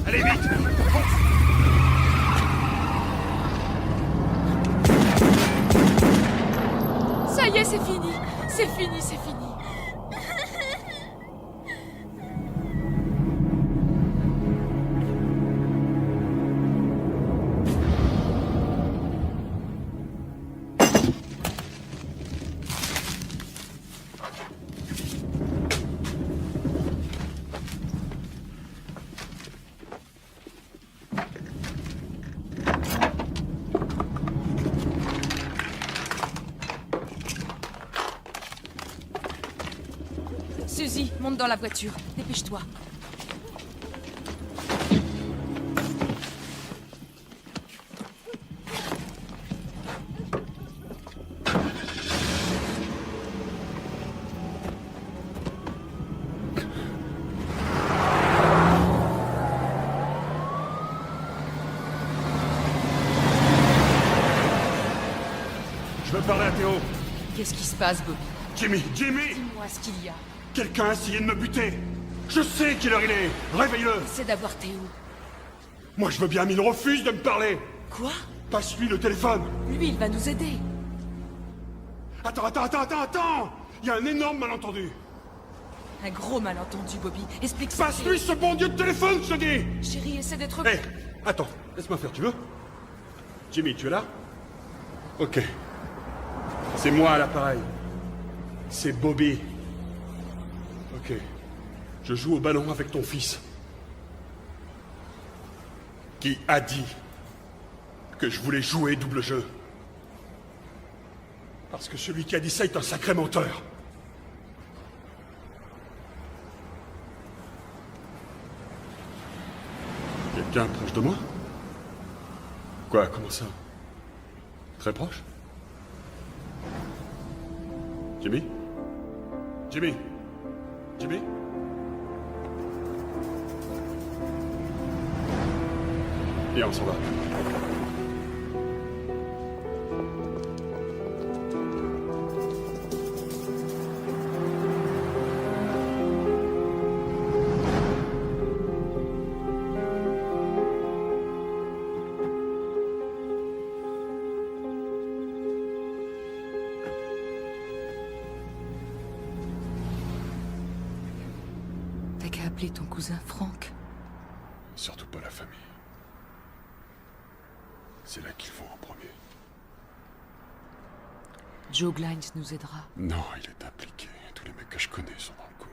Allez, vite! Ça y est, c'est fini. C'est fini, c'est fini. Suzy, monte dans la voiture. Dépêche-toi. Je veux parler à Théo. Qu'est-ce qui se passe, Bobby? Jimmy! Dis-moi ce qu'il y a. Quelqu'un a essayé de me buter! Je sais quelle heure il est! Réveille-le! C'est d'avoir Théo. Moi, je veux bien, mais il refuse de me parler! Quoi? Passe-lui le téléphone! Lui, il va nous aider. Attends! Il y a un énorme malentendu! Un gros malentendu, Bobby. Explique ça. Passe-lui ce bon Dieu de téléphone, je te dis! Chérie, essaie d'être... Hé! Attends, laisse-moi faire, tu veux? Jimmy, tu es là? Ok. C'est moi à l'appareil. C'est Bobby. Ok. Je joue au ballon avec ton fils. Qui a dit que je voulais jouer double jeu? Parce que celui qui a dit ça est un sacré menteur. Quelqu'un proche de moi? Quoi, comment ça? Très proche? Jimmy? Jimmy? Jimmy? Et on s'en va. T'as qu'à appeler ton cousin Franck. Surtout pas la famille. C'est là qu'ils vont en premier. Joe Glines nous aidera. Non, il est impliqué. Tous les mecs que je connais sont dans le coup.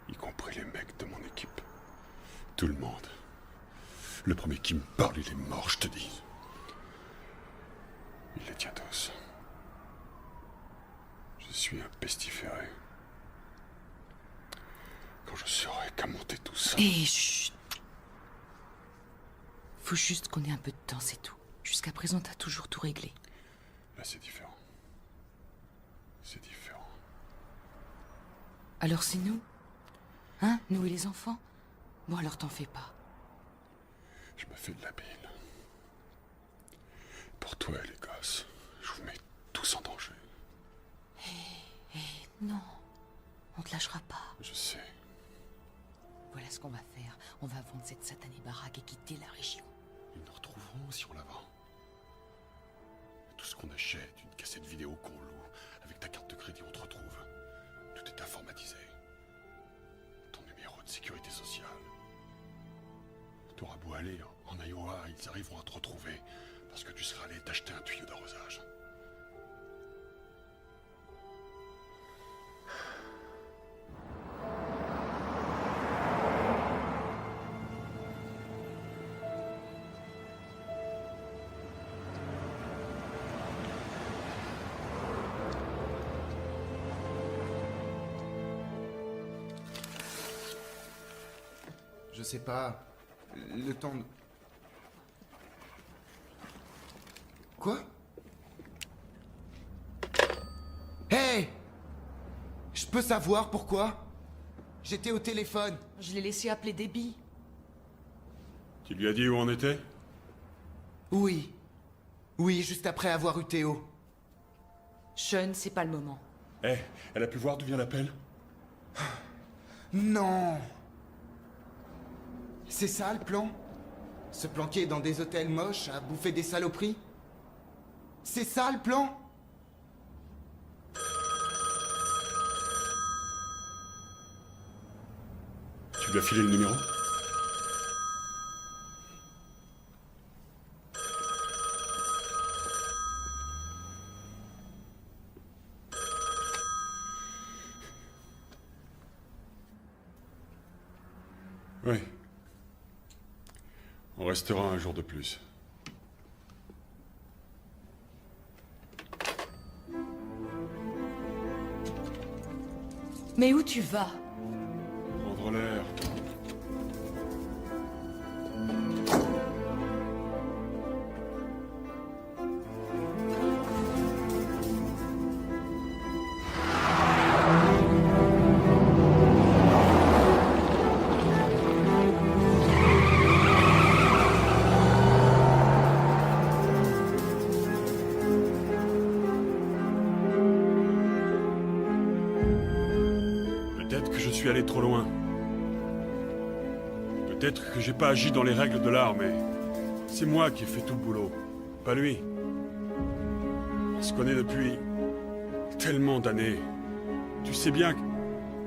Y compris les mecs de mon équipe. Tout le monde. Le premier qui me parle, il est mort, je te dis. Il les tient tous. Je suis un pestiféré. Quand je saurai qu'à monter tout ça... Et chut. Faut juste qu'on ait un peu de temps, c'est tout. Jusqu'à présent, t'as toujours tout réglé. Là, c'est différent. C'est différent. Alors c'est nous? Hein? Nous et les enfants? Bon, alors t'en fais pas. Je me fais de la bile. Pour toi et les gosses, je vous mets tous en danger. Non, on te lâchera pas. Je sais. Voilà ce qu'on va faire. On va vendre cette satanée baraque et quitter la région. Ils nous retrouveront si on la vend. Tout ce qu'on achète, une cassette vidéo qu'on loue, avec ta carte de crédit, on te retrouve. Tout est informatisé. Ton numéro de sécurité sociale. T'auras beau aller en Iowa, ils arriveront à te retrouver parce que tu seras allé t'acheter un tuyau d'arrosage. Je sais pas. Le temps de... Quoi? Hey! Je peux savoir pourquoi? J'étais au téléphone. Je l'ai laissé appeler Debbie. Tu lui as dit où on était? Oui. Oui, juste après avoir eu Théo. Sean, c'est pas le moment. Eh, elle a pu voir d'où vient l'appel? Non! C'est ça le plan? Se planquer dans des hôtels moches, à bouffer des saloperies? C'est ça le plan? Tu lui as filé le numéro? Oui. On restera un jour de plus. Mais où tu vas? Prendre l'air. Peut-être que je suis allé trop loin. Peut-être que j'ai pas agi dans les règles de l'art, mais c'est moi qui ai fait tout le boulot, pas lui. On se connaît depuis tellement d'années. Tu sais bien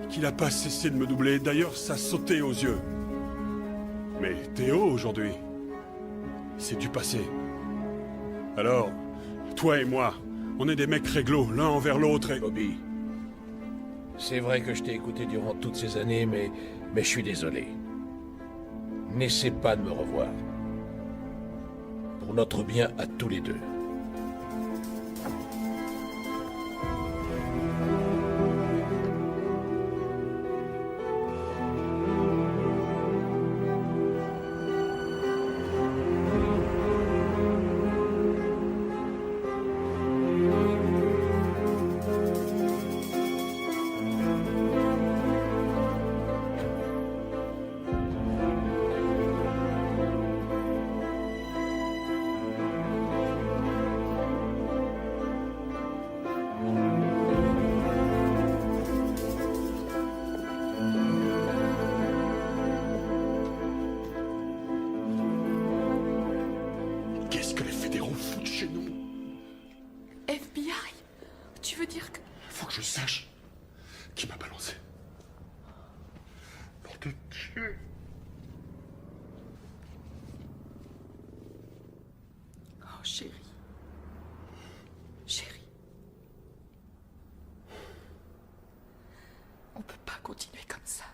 qu'il a pas cessé de me doubler. D'ailleurs, ça sautait aux yeux. Mais Théo, aujourd'hui, c'est du passé. Alors, toi et moi, on est des mecs réglo, l'un envers l'autre et... Bobby, c'est vrai que je t'ai écouté durant toutes ces années, mais je suis désolé. N'essaie pas de me revoir. Pour notre bien à tous les deux. Qu'est-ce que les fédéraux foutent chez nous? FBI? Tu veux dire que... Faut que je sache qui m'a balancé. Nom de Dieu. Oh, chérie. Chérie. On peut pas continuer comme ça.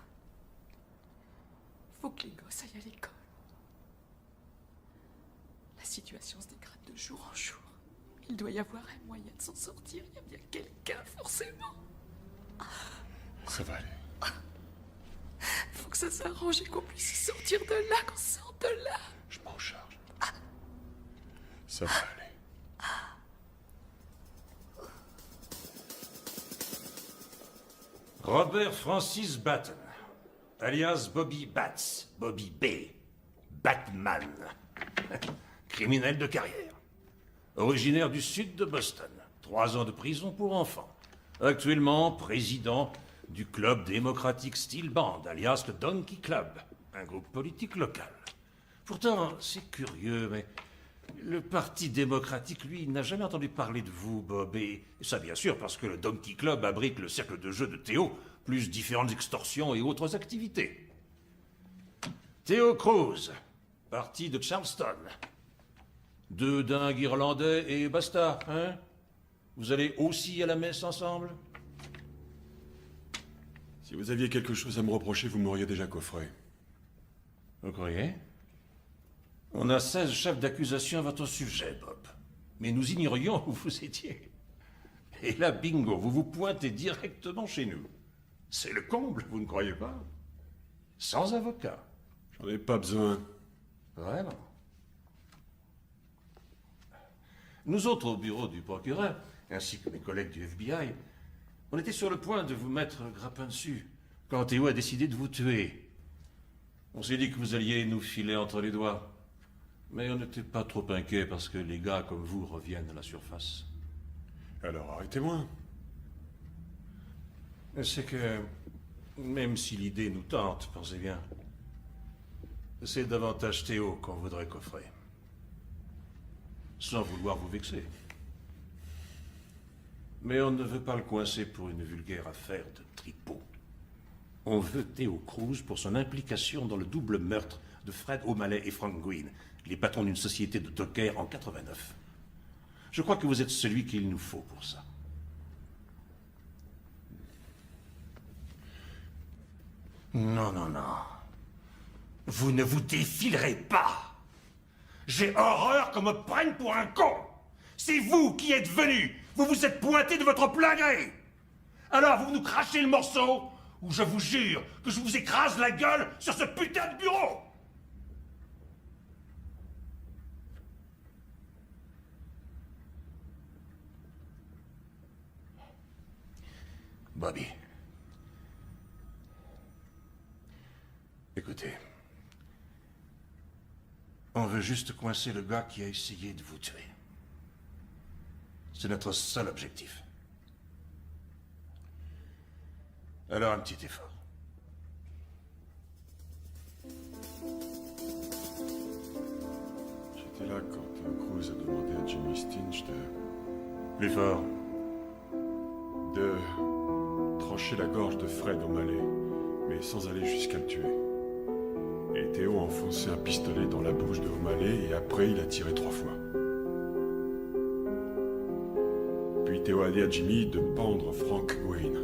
Faut que les gosses aillent à l'école. La situation se dégrade de jour en jour. Il doit y avoir un moyen de s'en sortir. Il y a bien quelqu'un, forcément. Ça va aller. Faut que ça s'arrange et qu'on puisse sortir de là, qu'on sorte de là. Je m'en charge. Ça va aller. Robert Francis Batten, alias Bobby Bats, Bobby B. Batman. Criminel de carrière. Originaire du sud de Boston. 3 ans de prison pour enfants. Actuellement président du Club démocratique Steel Band, alias le Donkey Club, un groupe politique local. Pourtant, c'est curieux, mais le Parti démocratique, lui, n'a jamais entendu parler de vous, Bob. Et ça, bien sûr, parce que le Donkey Club abrite le cercle de jeu de Théo, plus différentes extorsions et autres activités. Théo Cruz, parti de Charleston. 2 dingues irlandais et basta, hein? Vous allez aussi à la messe ensemble? Si vous aviez quelque chose à me reprocher, vous m'auriez déjà coffré. Vous croyez? On a 16 chefs d'accusation à votre sujet, Bob. Mais nous ignorions où vous étiez. Et là, bingo, vous vous pointez directement chez nous. C'est le comble, vous ne croyez pas? Sans avocat. J'en ai pas besoin. Vraiment. Nous autres, au bureau du procureur, ainsi que mes collègues du FBI, on était sur le point de vous mettre le grappin dessus, quand Théo a décidé de vous tuer. On s'est dit que vous alliez nous filer entre les doigts. Mais on n'était pas trop inquiets parce que les gars comme vous reviennent à la surface. Alors arrêtez-moi. C'est que, même si l'idée nous tente, pensez bien, C'est davantage Théo qu'on voudrait coffrer. Sans vouloir vous vexer. Mais on ne veut pas le coincer pour une vulgaire affaire de tripot. On veut Théo Cruz pour son implication dans le double meurtre de Fred O'Malley et Frank Green, les patrons d'une société de dockers en 89. Je crois que vous êtes celui qu'il nous faut pour ça. Non, non, non. Vous ne vous défilerez pas. J'ai horreur qu'on me prenne pour un con. C'est vous qui êtes venu. Vous vous êtes pointé de votre plein gré. Alors vous nous crachez le morceau, ou je vous jure que je vous écrase la gueule sur ce putain de bureau. Bobby. Écoutez. On veut juste coincer le gars qui a essayé de vous tuer. C'est notre seul objectif. Alors un petit effort. J'étais là quand Cruz a demandé à Jimmy Stinch Plus fort. de trancher la gorge de Fred O'Malley, mais sans aller jusqu'à le tuer. Et Théo a enfoncé un pistolet dans la bouche de O'Malley et après il a tiré 3 fois. Puis Théo a dit à Jimmy de pendre Frank Wayne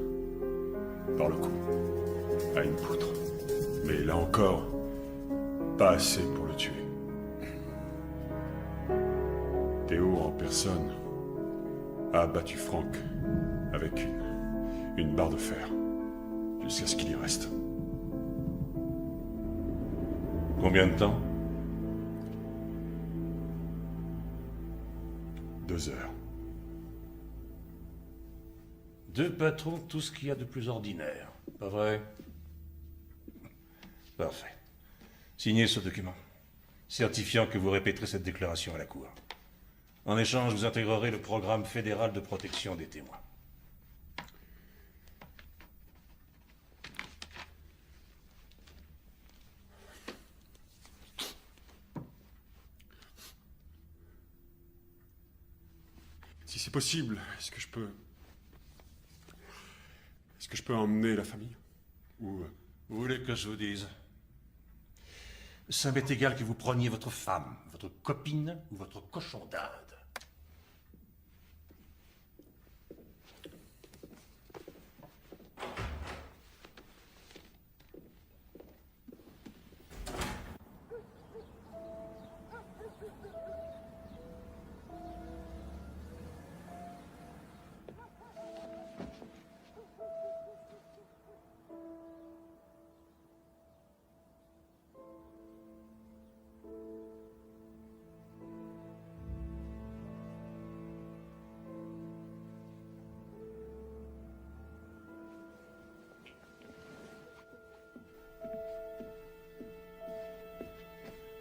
par le cou à une poutre. Mais là encore, pas assez pour le tuer. Théo en personne a abattu Frank avec une barre de fer jusqu'à ce qu'il y reste. Combien de temps? 2 heures. 2 patrons, tout ce qu'il y a de plus ordinaire. Pas vrai? Parfait. Signez ce document, certifiant que vous répéterez cette déclaration à la Cour. En échange, vous intégrerez le programme fédéral de protection des témoins. Si c'est possible, est-ce que je peux emmener la famille? Ou... Vous voulez que je vous dise? Ça m'est égal que vous preniez votre femme, votre copine ou votre cochon d'Inde.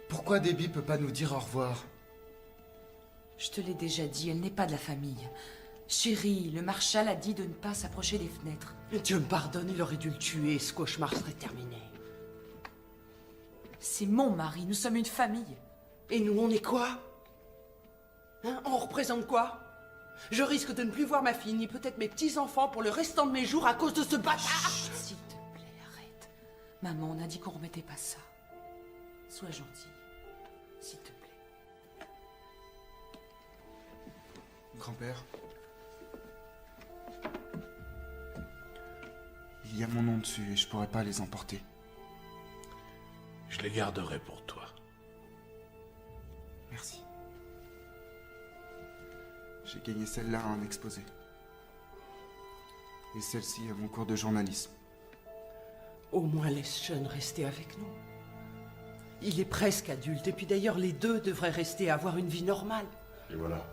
Pourquoi Debbie peut pas nous dire au revoir? Je te l'ai déjà dit, elle n'est pas de la famille. Chérie, le marshal a dit de ne pas s'approcher des fenêtres. Dieu me pardonne, il aurait dû le tuer, ce cauchemar serait terminé. C'est mon mari, nous sommes une famille. Et nous, on est quoi? Hein? On représente quoi? Je risque de ne plus voir ma fille, ni peut-être mes petits-enfants pour le restant de mes jours à cause de ce bâtard. Chut, s'il te plaît, arrête. Maman, on a dit qu'on remettait pas ça. Sois gentil, s'il te plaît. Grand-père, il y a mon nom dessus et je pourrais pas les emporter. Je les garderai pour toi. Merci. J'ai gagné celle-là à un exposé. Et celle-ci à mon cours de journalisme. Au moins laisse Sean rester avec nous. Il est presque adulte, et puis d'ailleurs les deux devraient rester avoir une vie normale. Et voilà.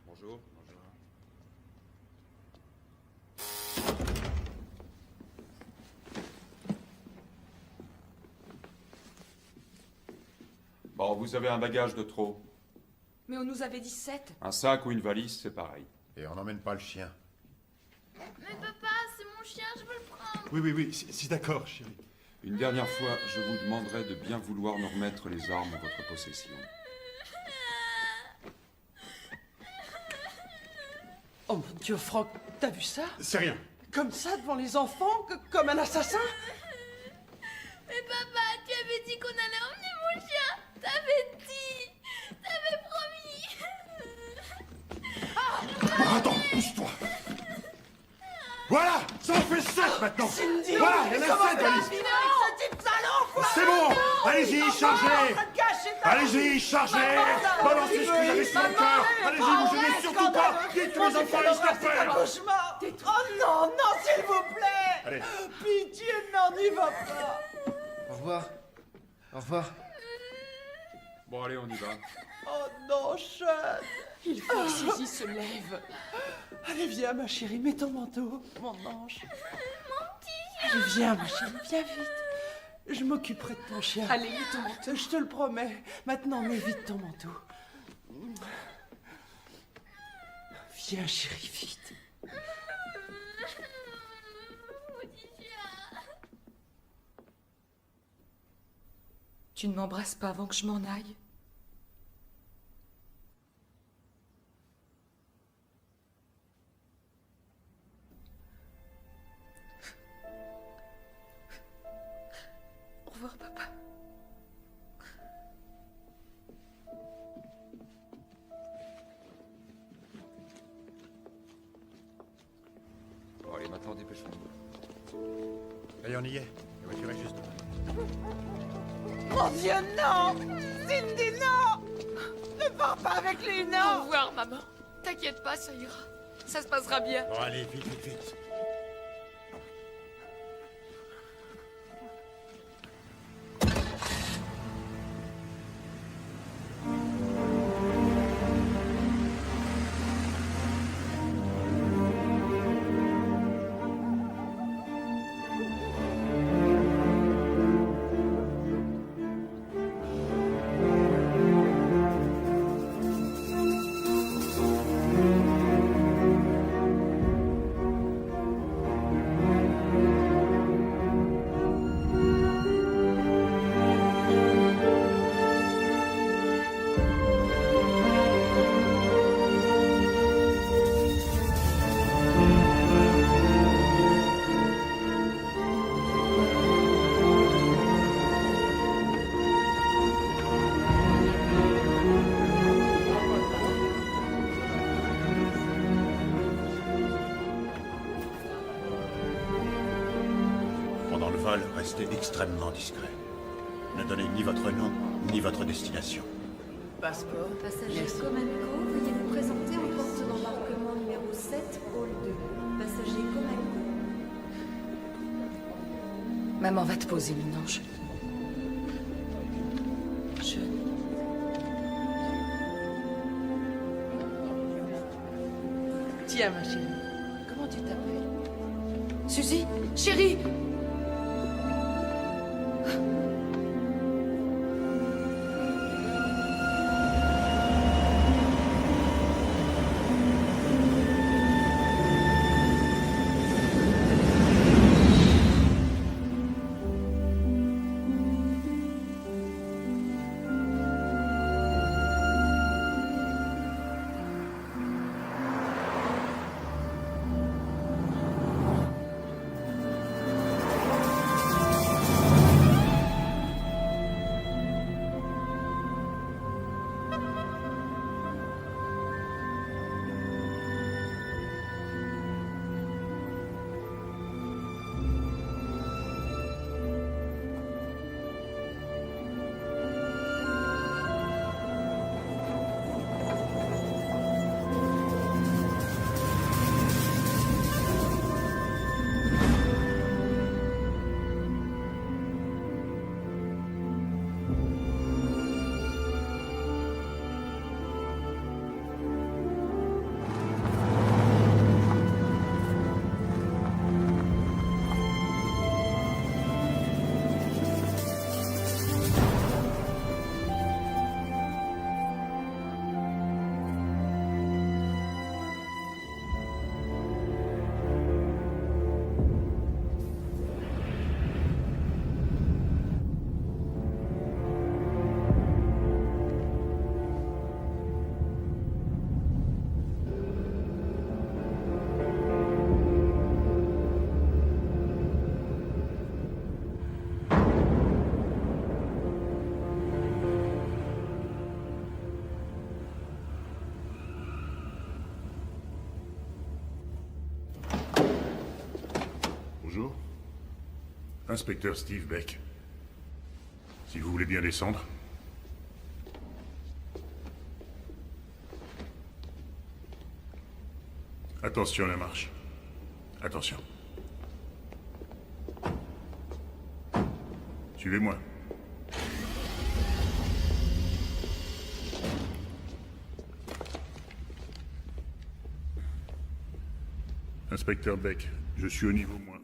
Bonjour. Bon, vous avez un bagage de trop. Mais on nous avait dit 7. Un sac ou une valise, c'est pareil. Et on n'emmène pas le chien. Mais papa, c'est mon chien, je veux le prendre. Oui, si d'accord, chérie. Une dernière fois, je vous demanderai de bien vouloir nous remettre les armes en votre possession. Oh mon Dieu, Franck, t'as vu ça? C'est rien. Comme ça, devant les enfants? Comme un assassin? Mais papa, tu avais dit qu'on allait emmener mon chien. T'avais dit. T'avais promis. Attends, pousse-toi. Voilà, ça en fait 7 maintenant. Cindy, voilà, il y en a 7, valise. C'est bon, allez-y, chargez. Allez-y, chargez. Balancez ce que vous avez sur le cœur. Allez-y, vous gênez surtout pas. Dites que les enfants laissent la faire. Oh non, non, s'il vous plaît! Allez. Pitié, non, n'y va pas! Au revoir. Au revoir. Bon, allez, on y va. Oh non, Sean! Il faut que Suzy se lève. Allez, viens, ma chérie, mets ton manteau, mon ange. Mon petit chien. Allez, viens, ma chérie, viens vite. Je m'occuperai de ton chien. Allez, mets ton manteau. Je te le promets. Maintenant, mets vite ton manteau. Viens, chérie, vite. Mon petit chien. Tu ne m'embrasses pas avant que je m'en aille? Au revoir, papa. Bon, allez, maintenant, dépêchons-nous. Allez, on y est. La voiture est juste là. Mon Dieu, non! Cindy, non! Ne pars pas avec lui, Au non! revoir, maman. T'inquiète pas, ça ira. Ça se passera bien. Bon, allez, vite, vite, vite. Pendant le vol, restez extrêmement discret. Ne donnez ni votre nom, ni votre destination. Passeport. Passager Merci. Comalco, veuillez vous présenter en porte d'embarquement numéro 7, hall 2. Passager Comalco. Maman va te poser une ange. Tiens, ma chérie. Comment tu t'appelles? Suzy, chérie. Inspecteur Steve Beck. Si vous voulez bien descendre. Attention à la marche. Attention. Suivez-moi. Inspecteur Beck, je suis au niveau -1.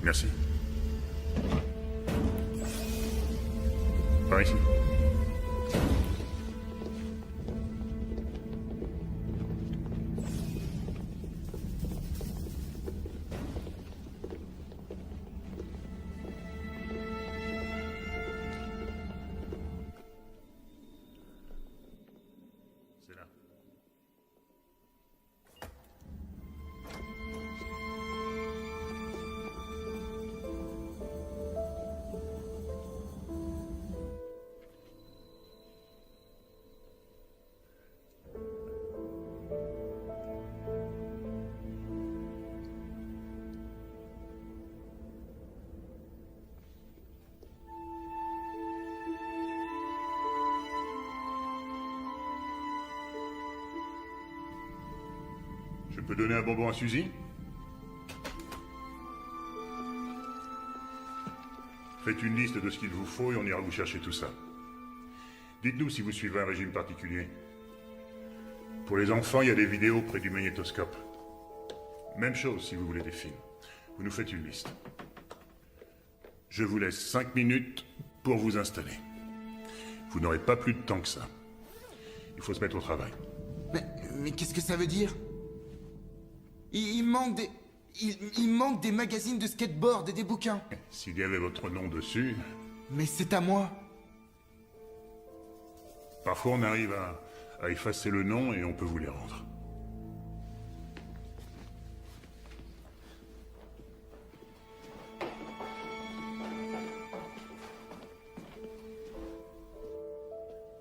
Merci. Par ici. C'est là. Je peux donner un bonbon à Suzy? Faites une liste de ce qu'il vous faut et on ira vous chercher tout ça. Dites-nous si vous suivez un régime particulier. Pour les enfants, il y a des vidéos près du magnétoscope. Même chose si vous voulez des films. Vous nous faites une liste. Je vous laisse 5 minutes pour vous installer. Vous n'aurez pas plus de temps que ça. Il faut se mettre au travail. Mais qu'est-ce que ça veut dire? Il manque des... Il manque des magazines de skateboard et des bouquins. S'il y avait votre nom dessus... Mais c'est à moi. Parfois on arrive à effacer le nom et on peut vous les rendre.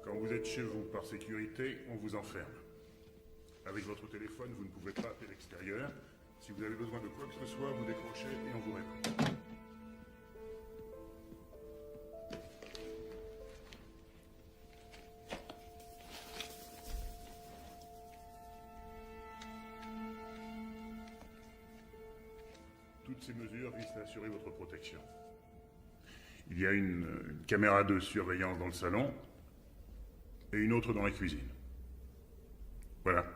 Quand vous êtes chez vous par sécurité, on vous enferme. Avec votre téléphone, vous ne pouvez pas appeler l'extérieur. Si vous avez besoin de quoi que ce soit, vous décrochez et on vous répond. Toutes ces mesures visent à assurer votre protection. Il y a une caméra de surveillance dans le salon et une autre dans la cuisine. Voilà.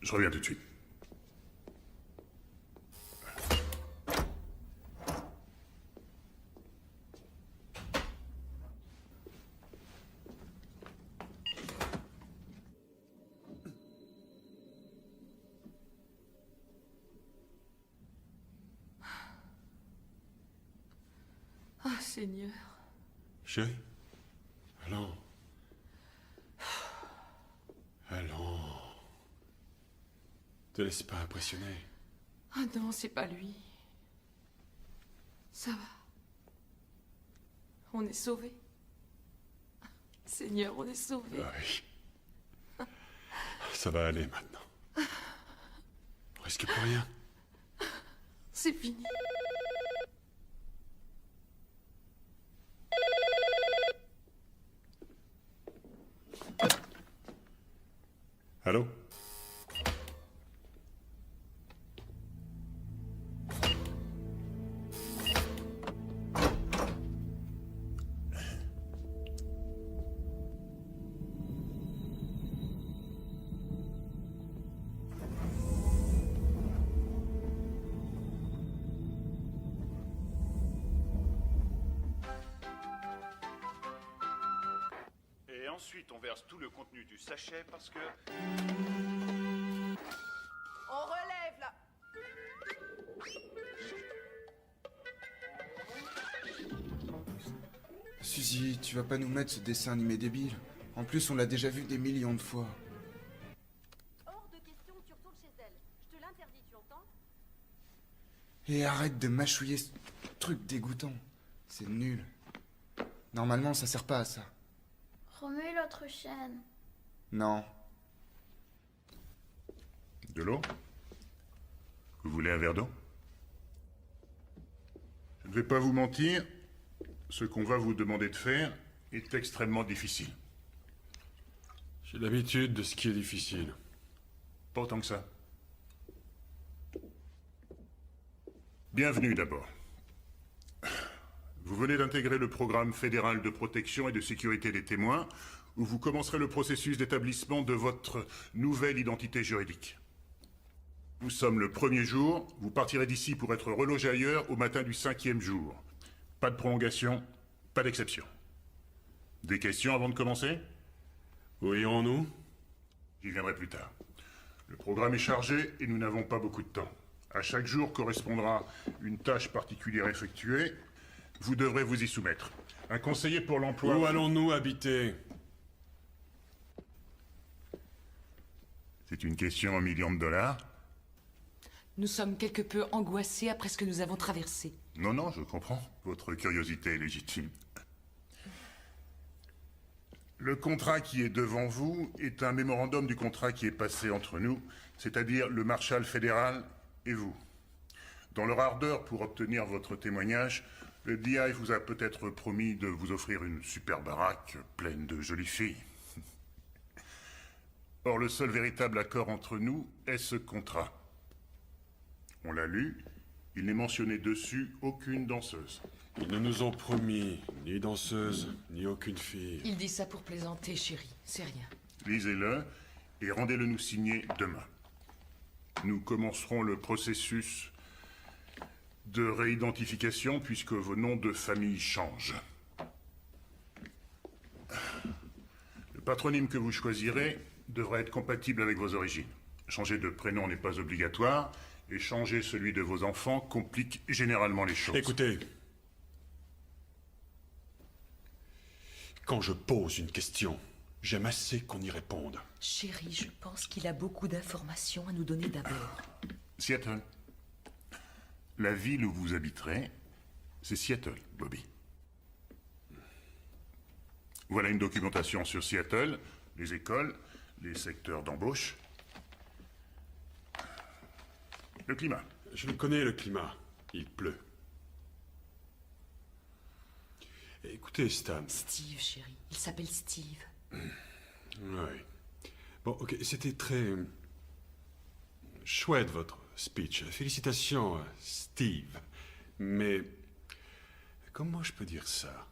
Je reviens tout de suite. Ah, Seigneur. Chérie? Allons. Allons. Te laisse pas impressionner. Ah non, c'est pas lui. Ça va. On est sauvés. Seigneur, on est sauvés. Oui. Ça va aller maintenant. Presque plus rien. C'est fini. Allô? Et ensuite, on verse tout le contenu du sachet parce que... On relève là. Suzy, tu vas pas nous mettre ce dessin animé débile. En plus, on l'a déjà vu des millions de fois. Hors de question que tu retournes chez elle. Je te l'interdis, tu entends? Et arrête de mâchouiller ce truc dégoûtant. C'est nul. Normalement, ça sert pas à ça. Remets l'autre chaîne. Non. De l'eau? Vous voulez un verre d'eau? Je ne vais pas vous mentir, ce qu'on va vous demander de faire est extrêmement difficile. J'ai l'habitude de ce qui est difficile. Pas autant que ça. Bienvenue d'abord. Vous venez d'intégrer le programme fédéral de protection et de sécurité des témoins, où vous commencerez le processus d'établissement de votre nouvelle identité juridique. Nous sommes le 1er jour, vous partirez d'ici pour être relogé ailleurs au matin du 5e jour. Pas de prolongation, pas d'exception. Des questions avant de commencer? Où irons-nous? J'y viendrai plus tard. Le programme est chargé et nous n'avons pas beaucoup de temps. À chaque jour correspondra une tâche particulière effectuée. Vous devrez vous y soumettre. Un conseiller pour l'emploi... Où allons-nous habiter? C'est une question à $1 million? Nous sommes quelque peu angoissés après ce que nous avons traversé. Non, je comprends. Votre curiosité est légitime. Le contrat qui est devant vous est un mémorandum du contrat qui est passé entre nous, c'est-à-dire le marshal fédéral et vous. Dans leur ardeur pour obtenir votre témoignage, le DI vous a peut-être promis de vous offrir une super baraque pleine de jolies filles. Or, le seul véritable accord entre nous est ce contrat. On l'a lu, il n'est mentionné dessus aucune danseuse. Ils ne nous ont promis ni danseuse, ni aucune fille. Il dit ça pour plaisanter, chérie. C'est rien. Lisez-le et rendez-le nous signer demain. Nous commencerons le processus de réidentification puisque vos noms de famille changent. Le patronyme que vous choisirez devra être compatible avec vos origines. Changer de prénom n'est pas obligatoire et changer celui de vos enfants complique généralement les choses. Écoutez, quand je pose une question, j'aime assez qu'on y réponde. Chérie, je pense qu'il a beaucoup d'informations à nous donner d'abord. Seattle. La ville où vous habiterez, c'est Seattle, Bobby. Voilà une documentation sur Seattle, les écoles, les secteurs d'embauche. Le climat. Je le connais, le climat. Il pleut. Écoutez, Stan. Steve, chérie. Il s'appelle Steve. Oui. Bon, ok, c'était très... chouette, votre speech. Félicitations, Steve. Mais... comment je peux dire ça?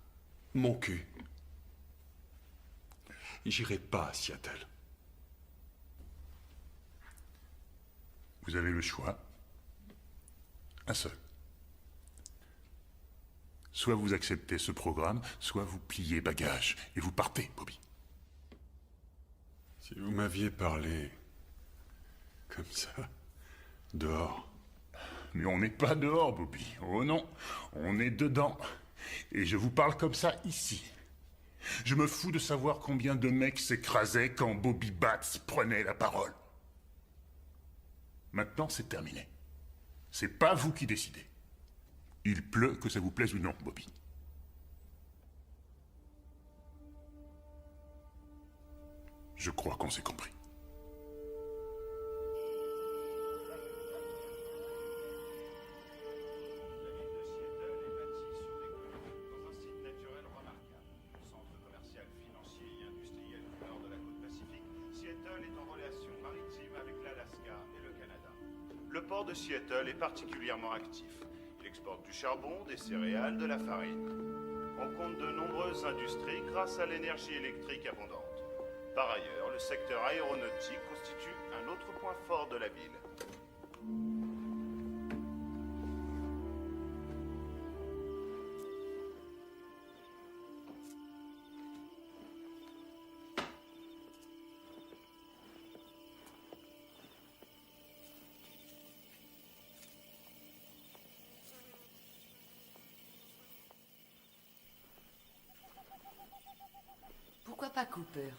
Mon cul. J'irai pas à Seattle. Vous avez le choix. Un seul. Soit vous acceptez ce programme, soit vous pliez bagages et vous partez, Bobby. Si vous m'aviez parlé comme ça, dehors. Mais on n'est pas dehors, Bobby. Oh non, on est dedans. Et je vous parle comme ça ici. Je me fous de savoir combien de mecs s'écrasaient quand Bobby Batts prenait la parole. Maintenant, c'est terminé. C'est pas vous qui décidez. Il pleut, que ça vous plaise ou non, Bobby. Je crois qu'on s'est compris. Le port de Seattle est particulièrement actif. Il exporte du charbon, des céréales, de la farine. On compte de nombreuses industries grâce à l'énergie électrique abondante. Par ailleurs, le secteur aéronautique constitue un autre point fort de la ville. Pourquoi pas Cooper?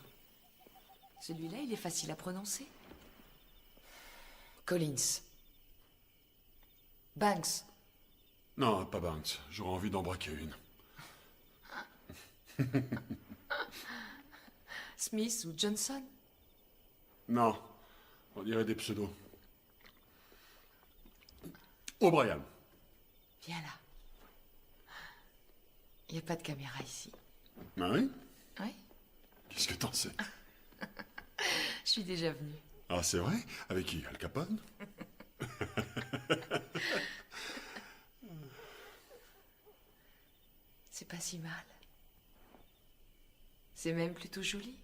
Celui-là, il est facile à prononcer. Collins. Banks. Non, pas Banks. J'aurais envie d'en braquer une. Smith ou Johnson? Non, on dirait des pseudos. O'Brien. Viens là. Il n'y a pas de caméra ici. Ah oui? Oui, Qu'est-ce que t'en sais? je suis déjà venue. Ah, c'est vrai? Avec qui? Al Capone? C'est pas si mal. C'est même plutôt joli.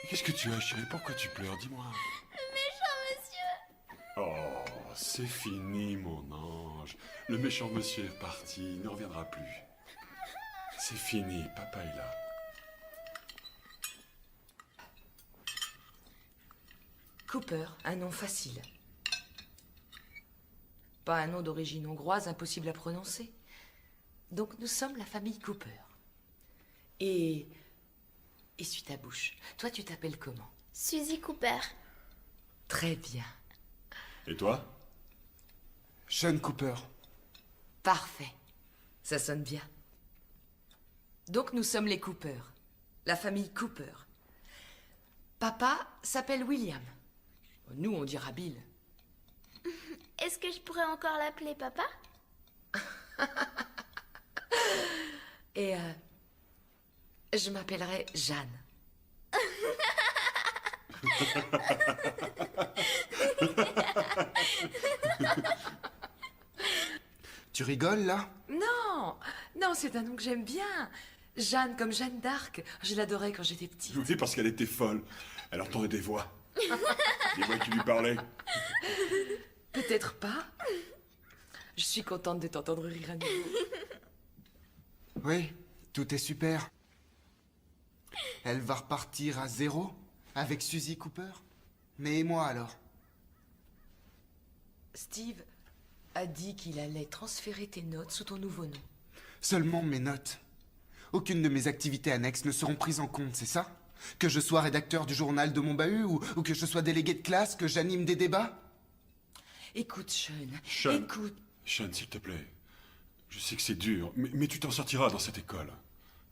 Qu'est-ce que tu as, chérie? Pourquoi tu pleures? Dis-moi. Le méchant monsieur. Oh, c'est fini, mon ange. Le méchant monsieur est parti, il ne reviendra plus. C'est fini, papa est là. Cooper, un nom facile. Pas un nom d'origine hongroise impossible à prononcer. Donc nous sommes la famille Cooper. Et... essuie ta bouche. Toi, tu t'appelles comment? Suzy Cooper. Très bien. Et toi? Sean Cooper. Parfait. Ça sonne bien. Donc nous sommes les Cooper. La famille Cooper. Papa s'appelle William. Nous, on dira Bill. Est-ce que je pourrais encore l'appeler papa? Et je m'appellerai Jeanne. Tu rigoles, là? Non, non, c'est un nom que j'aime bien. Jeanne comme Jeanne d'Arc. Je l'adorais quand j'étais petite. Oui, parce qu'elle était folle. Elle entendait des voix. Des voix qui lui parlaient. Peut-être pas. Je suis contente de t'entendre rire à nouveau. Oui, tout est super. Elle va repartir à zéro avec Suzy Cooper. Mais et moi alors? Steve a dit qu'il allait transférer tes notes sous ton nouveau nom. Seulement mes notes. Aucune de mes activités annexes ne seront prises en compte, c'est ça? Que je sois rédacteur du journal de mon bahut ou que je sois délégué de classe, que j'anime des débats? Écoute, Sean. Sean. Écoute. Sean, s'il te plaît. Je sais que c'est dur, mais tu t'en sortiras dans cette école.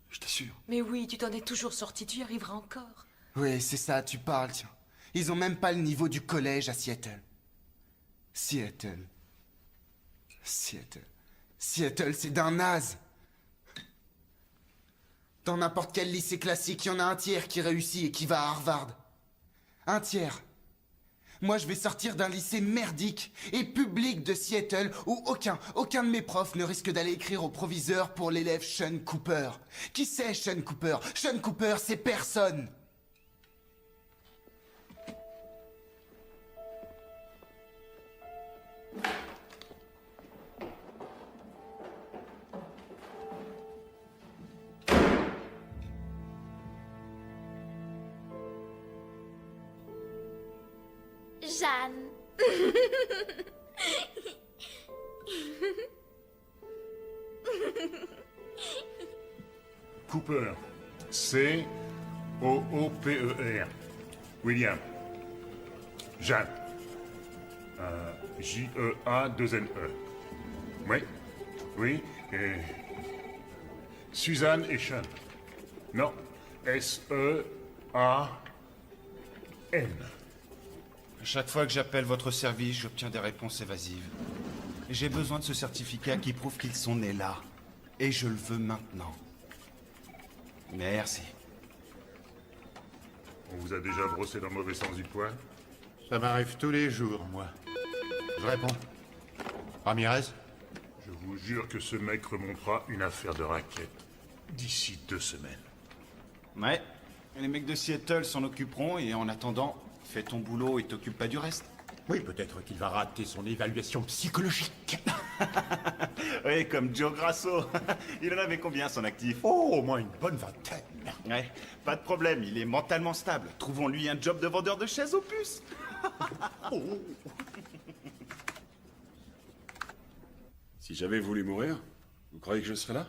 Je t'assure. Mais oui, tu t'en es toujours sorti, tu y arriveras encore. Oui, c'est ça, tu parles, tiens. Ils ont même pas le niveau du collège à Seattle. Seattle, c'est d'un naze. Dans n'importe quel lycée classique, il y en a un tiers qui réussit et qui va à Harvard. Un tiers. Moi, je vais sortir d'un lycée merdique et public de Seattle où aucun de mes profs ne risque d'aller écrire au proviseur pour l'élève Sean Cooper. Qui c'est Sean Cooper? Sean Cooper, c'est personne. Jeanne. Cooper. C-O-O-P-E-R. William. Jeanne. J-E-A-2-N-E. Oui. Oui. Et... Suzanne et Sean. Non. S-E-A-N. Chaque fois que j'appelle votre service, j'obtiens des réponses évasives. Et j'ai besoin de ce certificat qui prouve qu'ils sont nés là. Et je le veux maintenant. Merci. On vous a déjà brossé dans le mauvais sens du poil? Ça m'arrive tous les jours, moi. Je réponds. Ramirez? Je vous jure que ce mec remontera une affaire de raquette d'ici 2 semaines. Ouais. Les mecs de Seattle s'en occuperont et en attendant, fais ton boulot et t'occupe pas du reste. Oui, peut-être qu'il va rater son évaluation psychologique. Oui, comme Joe Grasso. Il en avait combien, son actif? Oh, au moins une bonne vingtaine. Ouais, pas de problème, il est mentalement stable. Trouvons-lui un job de vendeur de chaises aux puces. Oh. Si j'avais voulu mourir, vous croyez que je serais là?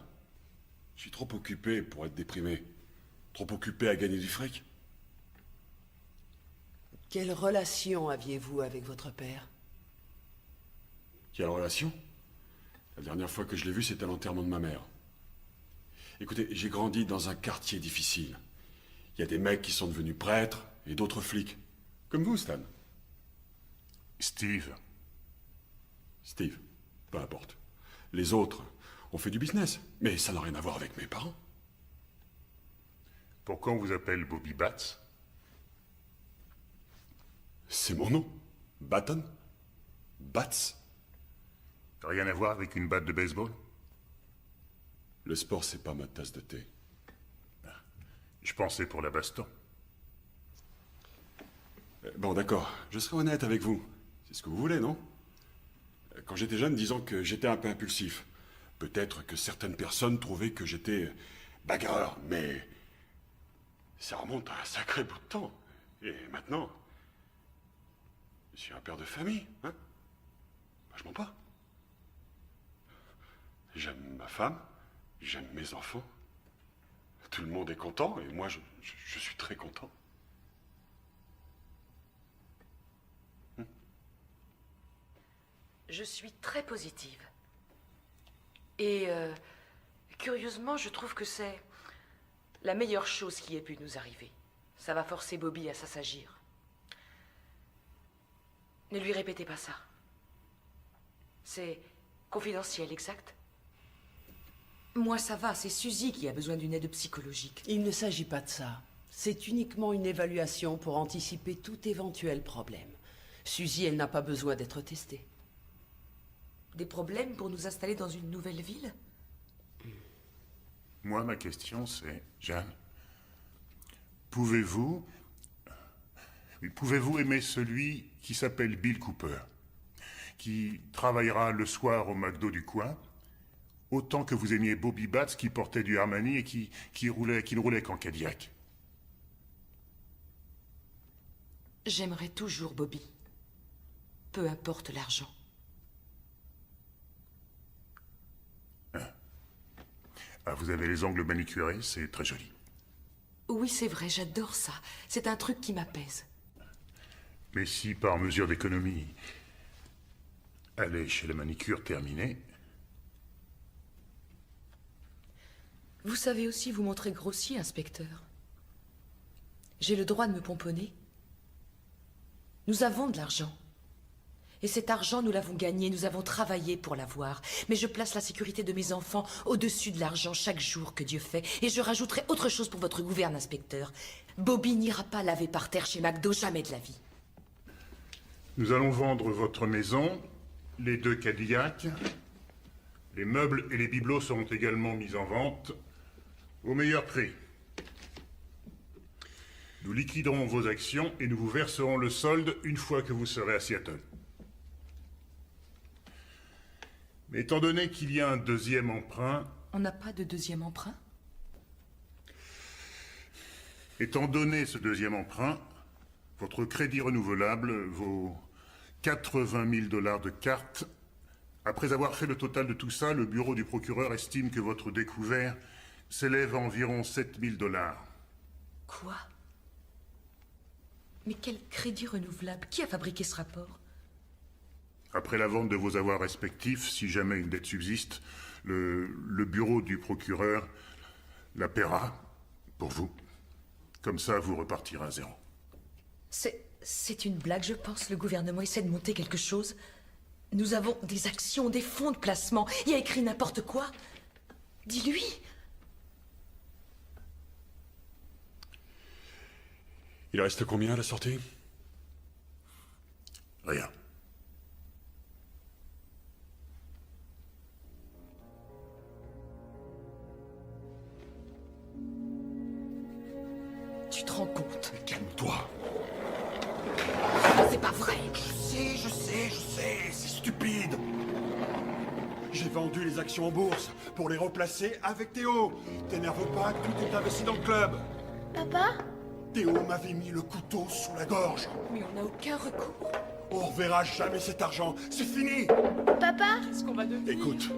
Je suis trop occupé pour être déprimé. Trop occupé à gagner du fric. Quelle relation aviez-vous avec votre père? Quelle relation? La dernière fois que je l'ai vu, c'était à l'enterrement de ma mère. Écoutez, j'ai grandi dans un quartier difficile. Il y a des mecs qui sont devenus prêtres, Et d'autres flics. Comme vous, Stan. Steve. Steve, peu importe. Les autres ont fait du business, mais ça n'a rien à voir avec mes parents. Pourquoi on vous appelle Bobby Bats? C'est mon nom. Baton. Bats. Rien à voir avec une batte de baseball? Le sport, c'est pas ma tasse de thé. Je pensais pour la baston. Bon, d'accord. Je serai honnête avec vous. C'est ce que vous voulez, non? Quand j'étais jeune, disons que j'étais un peu impulsif. Peut-être que certaines personnes trouvaient que j'étais bagarreur, mais ça remonte à un sacré bout de temps. Et maintenant, je suis un père de famille, hein? Je mens pas. J'aime ma femme, j'aime mes enfants. Tout le monde est content, et moi, je suis très content. Je suis très positive. Et curieusement, je trouve que c'est la meilleure chose qui ait pu nous arriver. Ça va forcer Bobby à s'assagir. Ne lui répétez pas ça. C'est confidentiel, exact? Moi, ça va, c'est Suzy qui a besoin d'une aide psychologique. Il ne s'agit pas de ça. C'est uniquement une évaluation pour anticiper tout éventuel problème. Suzy, elle n'a pas besoin d'être testée. Des problèmes pour nous installer dans une nouvelle ville? Moi, ma question, c'est, Jeanne, pouvez-vous aimer celui qui s'appelle Bill Cooper, qui travaillera le soir au McDo du coin, autant que vous aimiez Bobby Bats qui portait du Armani et qui ne roulait qu'en Cadillac? J'aimerais toujours Bobby. Peu importe l'argent. Ah, vous avez les ongles manicurés, c'est très joli. Oui, c'est vrai, j'adore ça. C'est un truc qui m'apaise. Mais si, par mesure d'économie, aller chez la manicure terminée... Vous savez aussi vous montrer grossier, inspecteur. J'ai le droit de me pomponner. Nous avons de l'argent. Et cet argent, nous l'avons gagné, nous avons travaillé pour l'avoir. Mais je place la sécurité de mes enfants au-dessus de l'argent chaque jour que Dieu fait. Et je rajouterai autre chose pour votre gouverne, inspecteur. Bobby n'ira pas laver par terre chez McDo, jamais de la vie. Nous allons vendre votre maison, les 2 Cadillacs. Les meubles et les bibelots seront également mis en vente au meilleur prix. Nous liquiderons vos actions et nous vous verserons le solde une fois que vous serez à Seattle. Mais étant donné qu'il y a un deuxième emprunt... On n'a pas de deuxième emprunt? Étant donné ce deuxième emprunt, votre crédit renouvelable vaut 80 000 $ de cartes. Après avoir fait le total de tout ça, le bureau du procureur estime que votre découvert s'élève à environ 7 000 $. Quoi? Mais quel crédit renouvelable? Qui a fabriqué ce rapport? Après la vente de vos avoirs respectifs, si jamais une dette subsiste, le bureau du procureur la paiera pour vous. Comme ça, vous repartirez à zéro. C'est une blague, je pense. Le gouvernement essaie de monter quelque chose. Nous avons des actions, des fonds de placement. Il a écrit n'importe quoi. Dis-lui. Il reste combien à la sortie? Rien. Tu te rends compte? Calme-toi. C'est pas vrai. Je sais, c'est stupide. J'ai vendu les actions en bourse pour les replacer avec Théo. T'énerve pas, tout est investi dans le club. Papa? Théo m'avait mis le couteau sous la gorge. Mais on n'a aucun recours. On reverra jamais cet argent. C'est fini. Papa? Qu'est-ce qu'on va devenir? Écoute.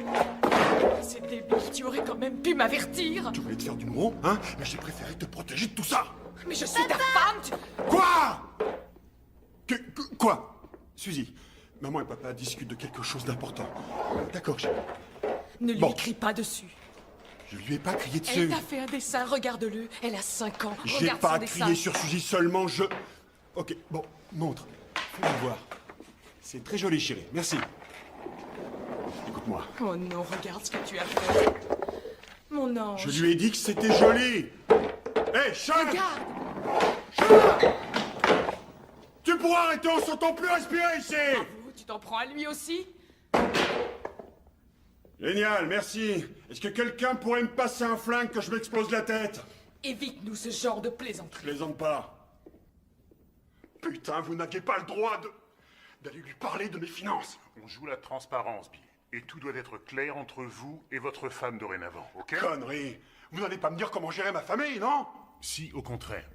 C'est débile, tu aurais quand même pu m'avertir. Tu voulais te faire du mot, hein? Mais j'ai préféré te protéger de tout ça. Mais je suis ta femme, Quoi? Quoi? Suzy, maman et papa discutent de quelque chose d'important. D'accord, chérie. Ne lui écris pas dessus. Je lui ai pas crié dessus. Elle t'a fait un dessin, regarde-le. Elle a 5 ans. J'ai Regarde pas son dessin. crié sur Suzy, seulement je... Ok, bon, montre. Fais-moi voir. C'est très joli, chérie. Merci. Écoute-moi. Oh non, regarde ce que tu as fait. Mon ange. Je lui ai dit que c'était joli. Hé, Sean! Regarde. Sean! Tu pourras arrêter, on s'entend plus respirer ici! Oh, tu t'en prends à lui aussi? Génial, merci. Est-ce que quelqu'un pourrait me passer un flingue que je m'explose la tête? Évite-nous ce genre de plaisanterie. Plaisante pas. Putain, vous n'aviez pas le droit d'aller lui parler de mes finances. On joue la transparence, Bill. Et tout doit être clair entre vous et votre femme dorénavant, ok? Connerie. Vous n'allez pas me dire comment gérer ma famille, non? Si, au contraire.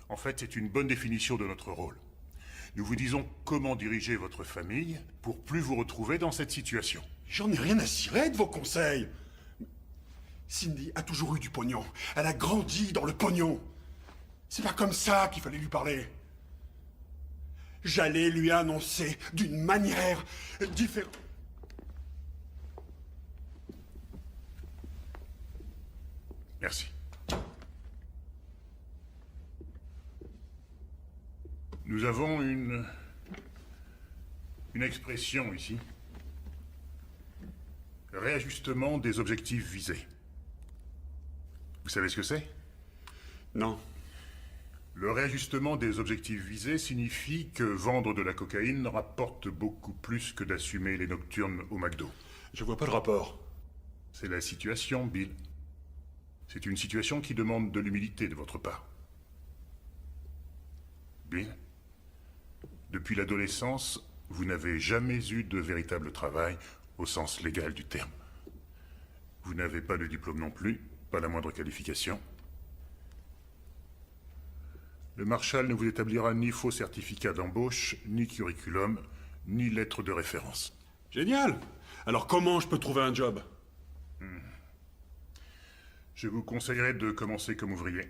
En fait, c'est une bonne définition de notre rôle. Nous vous disons comment diriger votre famille pour plus vous retrouver dans cette situation. J'en ai rien à cirer de vos conseils. Cindy a toujours eu du pognon. Elle a grandi dans le pognon. C'est pas comme ça qu'il fallait lui parler. J'allais lui annoncer d'une manière différente. Merci. Nous avons une expression ici. Réajustement des objectifs visés. Vous savez ce que c'est? Non. Le réajustement des objectifs visés signifie que vendre de la cocaïne rapporte beaucoup plus que d'assumer les nocturnes au McDo. Je vois pas le rapport. C'est la situation, Bill. C'est une situation qui demande de l'humilité de votre part. Bill, depuis l'adolescence, vous n'avez jamais eu de véritable travail au sens légal du terme. Vous n'avez pas de diplôme non plus, pas la moindre qualification. Le Marshal ne vous établira ni faux certificat d'embauche, ni curriculum, ni lettre de référence. Génial! Alors comment je peux trouver un job? Je vous conseillerais de commencer comme ouvrier.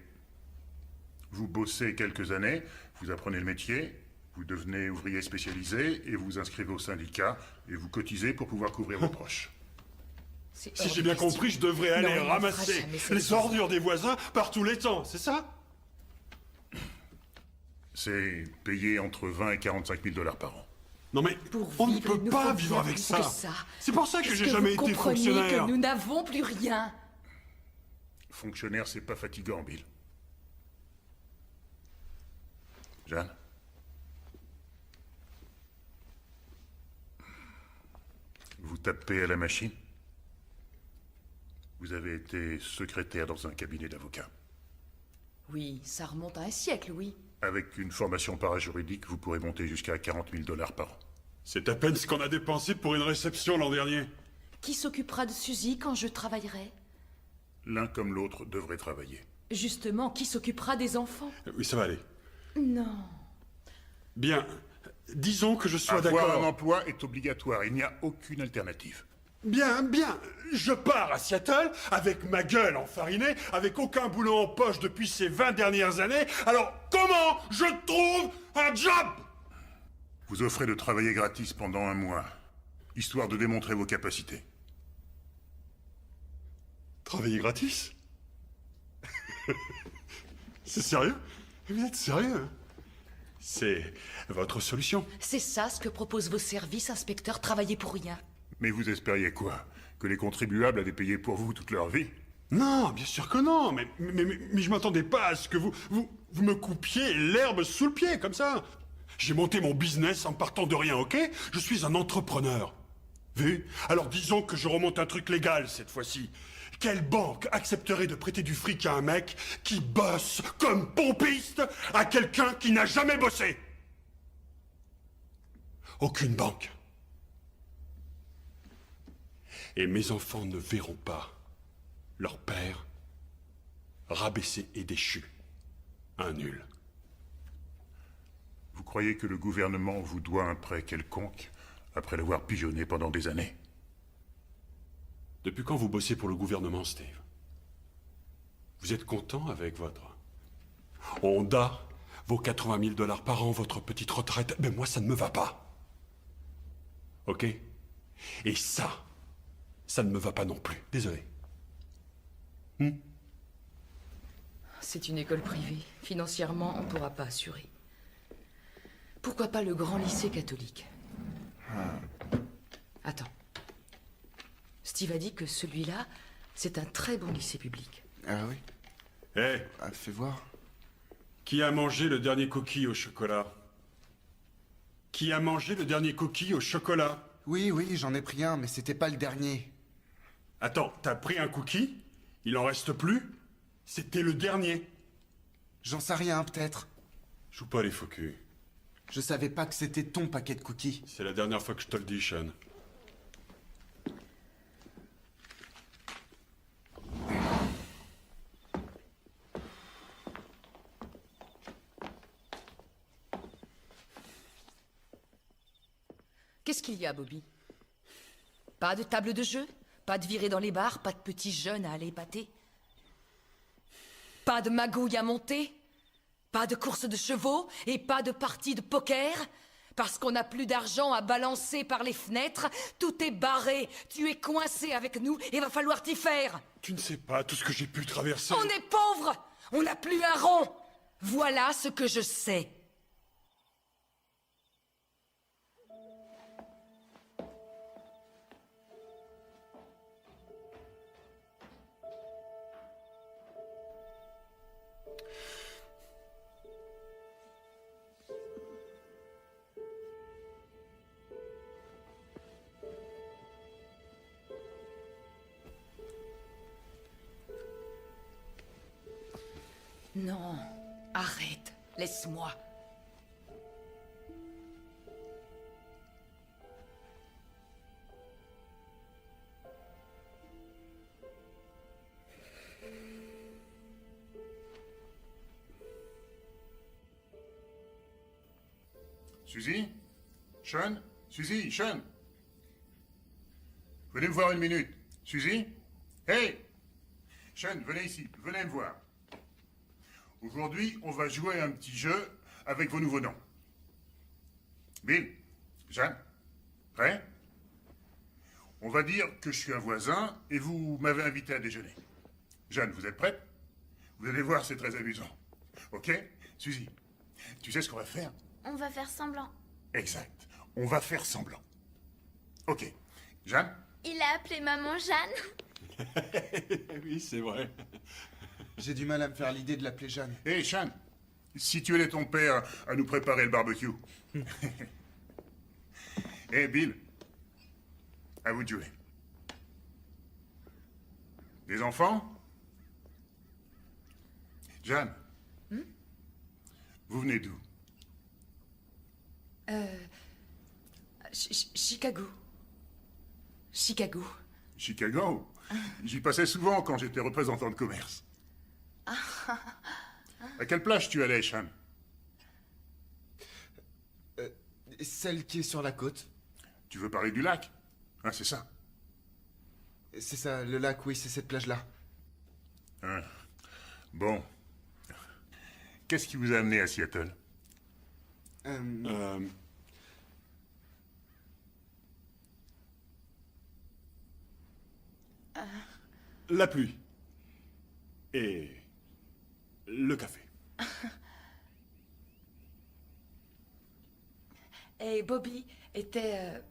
Vous bossez quelques années, vous apprenez le métier, vous devenez ouvrier spécialisé et vous vous inscrivez au syndicat et vous cotisez pour pouvoir couvrir vos proches. Si j'ai bien compris, je devrais aller ramasser les ordures des voisins par tous les temps, c'est ça? C'est payé entre 20 et 45 000 $ par an. Non mais on ne peut pas vivre avec ça. C'est pour ça que j'ai jamais été fonctionnaire. Que nous n'avons plus rien. Fonctionnaire, c'est pas fatigant, Bill. Jeanne? Vous tapez à la machine? Vous avez été secrétaire dans un cabinet d'avocats. Oui, ça remonte à un siècle, oui. Avec une formation parajuridique, vous pourrez monter jusqu'à 40 000 $ par an. C'est à peine ce qu'on a dépensé pour une réception l'an dernier. Qui s'occupera de Suzy quand je travaillerai? L'un comme l'autre devrait travailler. Justement, qui s'occupera des enfants? Oui, ça va aller. Non. Bien, disons que je sois d'accord. Avoir un emploi est obligatoire, il n'y a aucune alternative. Bien, je pars à Seattle avec ma gueule enfarinée, avec aucun boulot en poche depuis ces 20 dernières années. Alors, comment je trouve un job? Vous offrez de travailler gratis pendant 1 mois, histoire de démontrer vos capacités. Travailler gratis? C'est sérieux? Vous êtes sérieux? C'est votre solution? C'est ça ce que proposent vos services, inspecteur, travailler pour rien. Mais vous espériez quoi? Que les contribuables allaient payer pour vous toute leur vie? Non, bien sûr que non, mais je m'attendais pas à ce que vous me coupiez l'herbe sous le pied, comme ça. J'ai monté mon business en partant de rien, ok? Je suis un entrepreneur. Vu? Alors disons que je remonte un truc légal cette fois-ci. Quelle banque accepterait de prêter du fric à un mec qui bosse comme pompiste à quelqu'un qui n'a jamais bossé? Aucune banque. Et mes enfants ne verront pas leur père rabaissé et déchu. Un nul. Vous croyez que le gouvernement vous doit un prêt quelconque après l'avoir pigeonné pendant des années? Depuis quand vous bossez pour le gouvernement, Steve? Vous êtes content avec votre Honda, vos 80 000 $ par an, votre petite retraite? Mais moi, ça ne me va pas. Ok? Et ça ne me va pas non plus. Désolé. C'est une école privée. Financièrement, on ne pourra pas assurer. Pourquoi pas le grand lycée catholique? Attends. Steve a dit que celui-là, c'est un très bon lycée public. Ah oui? Hé, Fais voir. qui a mangé le dernier cookie au chocolat? Qui a mangé le dernier cookie au chocolat? Oui, j'en ai pris un, mais c'était pas le dernier. Attends, t'as pris un cookie? Il en reste plus? C'était le dernier. J'en sais rien, peut-être. Joue pas les faux culs. Je savais pas que c'était ton paquet de cookies. C'est la dernière fois que je te le dis, Sean. Qu'est-ce qu'il y a, Bobby? Pas de table de jeu? Pas de virée dans les bars? Pas de petits jeunes à aller épater? Pas de magouille à monter? Pas de course de chevaux? Et pas de partie de poker? Parce qu'on n'a plus d'argent à balancer par les fenêtres? Tout est barré. Tu es coincé avec nous et va falloir t'y faire. Tu ne sais pas tout ce que j'ai pu traverser. On est pauvres. On n'a plus un rond. Voilà ce que je sais. Non, arrête, laisse-moi. Suzy? Sean? Suzy? Sean? Venez me voir une minute. Suzy? Hey! Sean, venez ici, venez me voir. Aujourd'hui, on va jouer à un petit jeu avec vos nouveaux noms. Bill? Jeanne? Prêt? On va dire que je suis un voisin et vous m'avez invité à déjeuner. Jeanne, vous êtes prête? Vous allez voir, c'est très amusant. Ok? Suzy, tu sais ce qu'on va faire? On va faire semblant. Exact. On va faire semblant. Ok. Jeanne? Il a appelé maman Jeanne. Oui, c'est vrai. J'ai du mal à me faire l'idée de l'appeler Jeanne. Hé, Sean, si tu aidais ton père à nous préparer le barbecue. Hé, Bill, à vous de jouer. Des enfants? Jeanne, vous venez d'où? Chicago. Chicago. Chicago? J'y passais souvent quand j'étais représentant de commerce. À quelle plage tu allais, Sean? Celle qui est sur la côte. Tu veux parler du lac? Hein, c'est ça? C'est ça, le lac, oui, c'est cette plage-là. Hein. Bon. Qu'est-ce qui vous a amené à Seattle? La pluie. Et le café. Et Bobby était...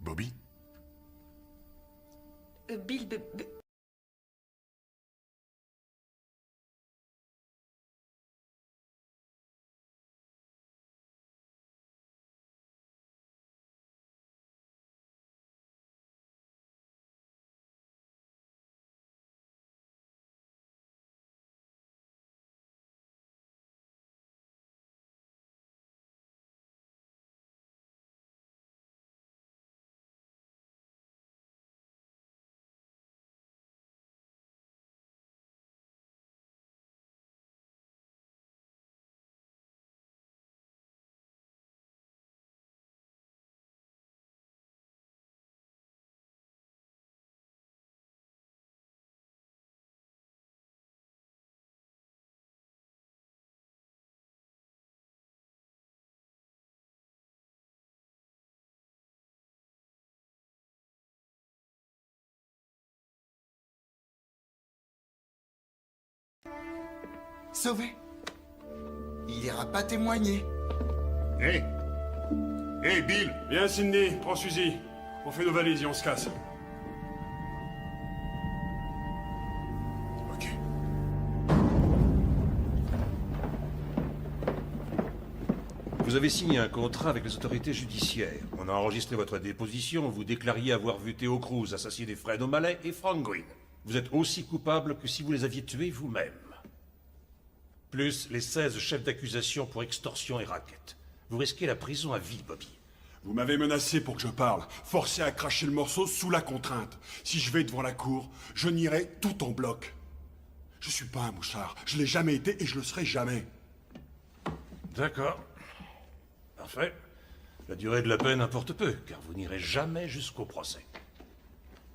Bobby? Bill... sauver. Il ira pas témoigner. Hé Hé, Bill! Viens, Cindy, prends Suzy. On fait nos valises et on se casse. Ok. Vous avez signé un contrat avec les autorités judiciaires. On a enregistré votre déposition. Vous déclariez avoir vu Theo Cruz assassiner Fred O'Malley et Frank Green. Vous êtes aussi coupable que si vous les aviez tués vous-même. Plus les 16 chefs d'accusation pour extorsion et racket. Vous risquez la prison à vie, Bobby. Vous m'avez menacé pour que je parle, forcé à cracher le morceau sous la contrainte. Si je vais devant la cour, je nierai tout en bloc. Je suis pas un mouchard, je l'ai jamais été et je le serai jamais. D'accord. Parfait. La durée de la peine importe peu, car vous n'irez jamais jusqu'au procès.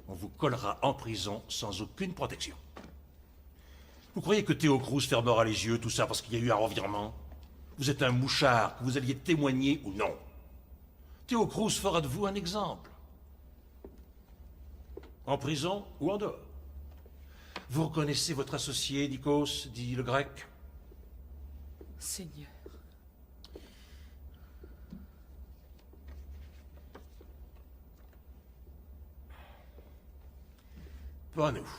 On vous collera en prison sans aucune protection. Vous croyez que Theo Cruz fermera les yeux, tout ça parce qu'il y a eu un revirement? Vous êtes un mouchard, que vous alliez témoigner ou non. Theo Cruz fera de vous un exemple. En prison ou en dehors. Vous reconnaissez votre associé, Nikos, dit le grec? Seigneur. Pas nous.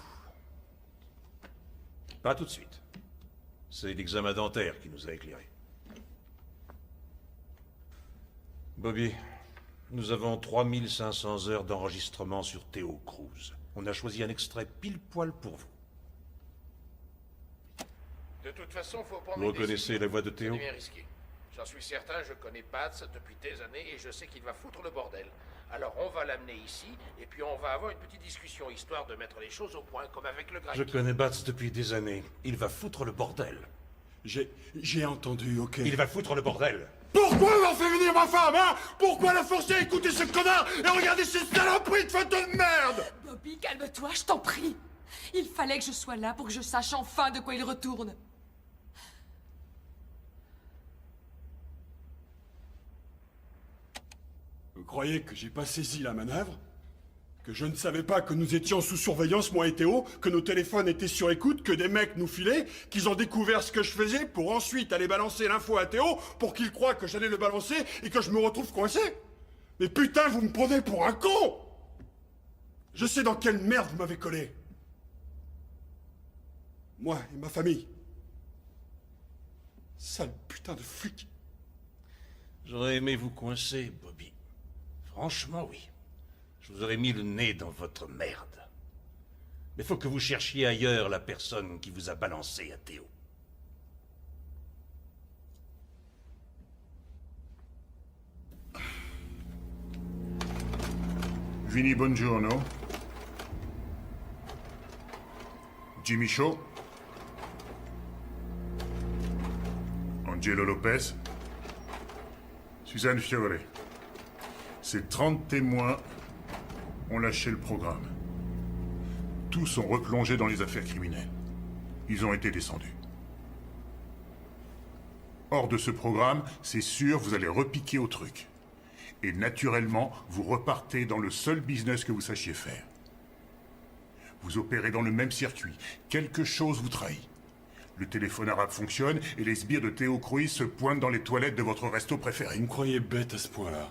Pas tout de suite. C'est l'examen dentaire qui nous a éclairés. Bobby, nous avons 3500 heures d'enregistrement sur Theo Cruz. On a choisi un extrait pile poil pour vous. De toute façon, faut prendre Vous une reconnaissez décision. la voix de Theo? C'est bien risqué. J'en suis certain, je connais Bats depuis des années et je sais qu'il va foutre le bordel. Alors on va l'amener ici et puis on va avoir une petite discussion histoire de mettre les choses au point comme avec le grec. Je connais Bats depuis des années. Il va foutre le bordel. J'ai entendu, ok. Il va foutre le bordel. Pourquoi avoir fait venir ma femme, hein? Pourquoi la forcer à écouter ce connard et regarder ces saloperies de photos de merde? Bobby, calme-toi, je t'en prie. Il fallait que je sois là pour que je sache enfin de quoi il retourne. Vous croyez que j'ai pas saisi la manœuvre? Que je ne savais pas que nous étions sous surveillance, moi et Théo, que nos téléphones étaient sur écoute, que des mecs nous filaient, qu'ils ont découvert ce que je faisais pour ensuite aller balancer l'info à Théo pour qu'il croie que j'allais le balancer et que je me retrouve coincé? Mais putain, vous me prenez pour un con! Je sais dans quelle merde vous m'avez collé. Moi et ma famille. Sale putain de flic. J'aurais aimé vous coincer, Bobby. Franchement, oui. Je vous aurais mis le nez dans votre merde. Mais faut que vous cherchiez ailleurs la personne qui vous a balancé à Théo. Vinny Bongiorno. Jimmy Shaw. Angelo Lopez. Suzanne Fiore. Ces 30 témoins ont lâché le programme. Tous ont replongé dans les affaires criminelles. Ils ont été descendus. Hors de ce programme, c'est sûr, vous allez repiquer au truc. Et naturellement, vous repartez dans le seul business que vous sachiez faire. Vous opérez dans le même circuit. Quelque chose vous trahit. Le téléphone arabe fonctionne et les sbires de Theo Cruz se pointent dans les toilettes de votre resto préféré. Vous me croyez bête à ce point-là?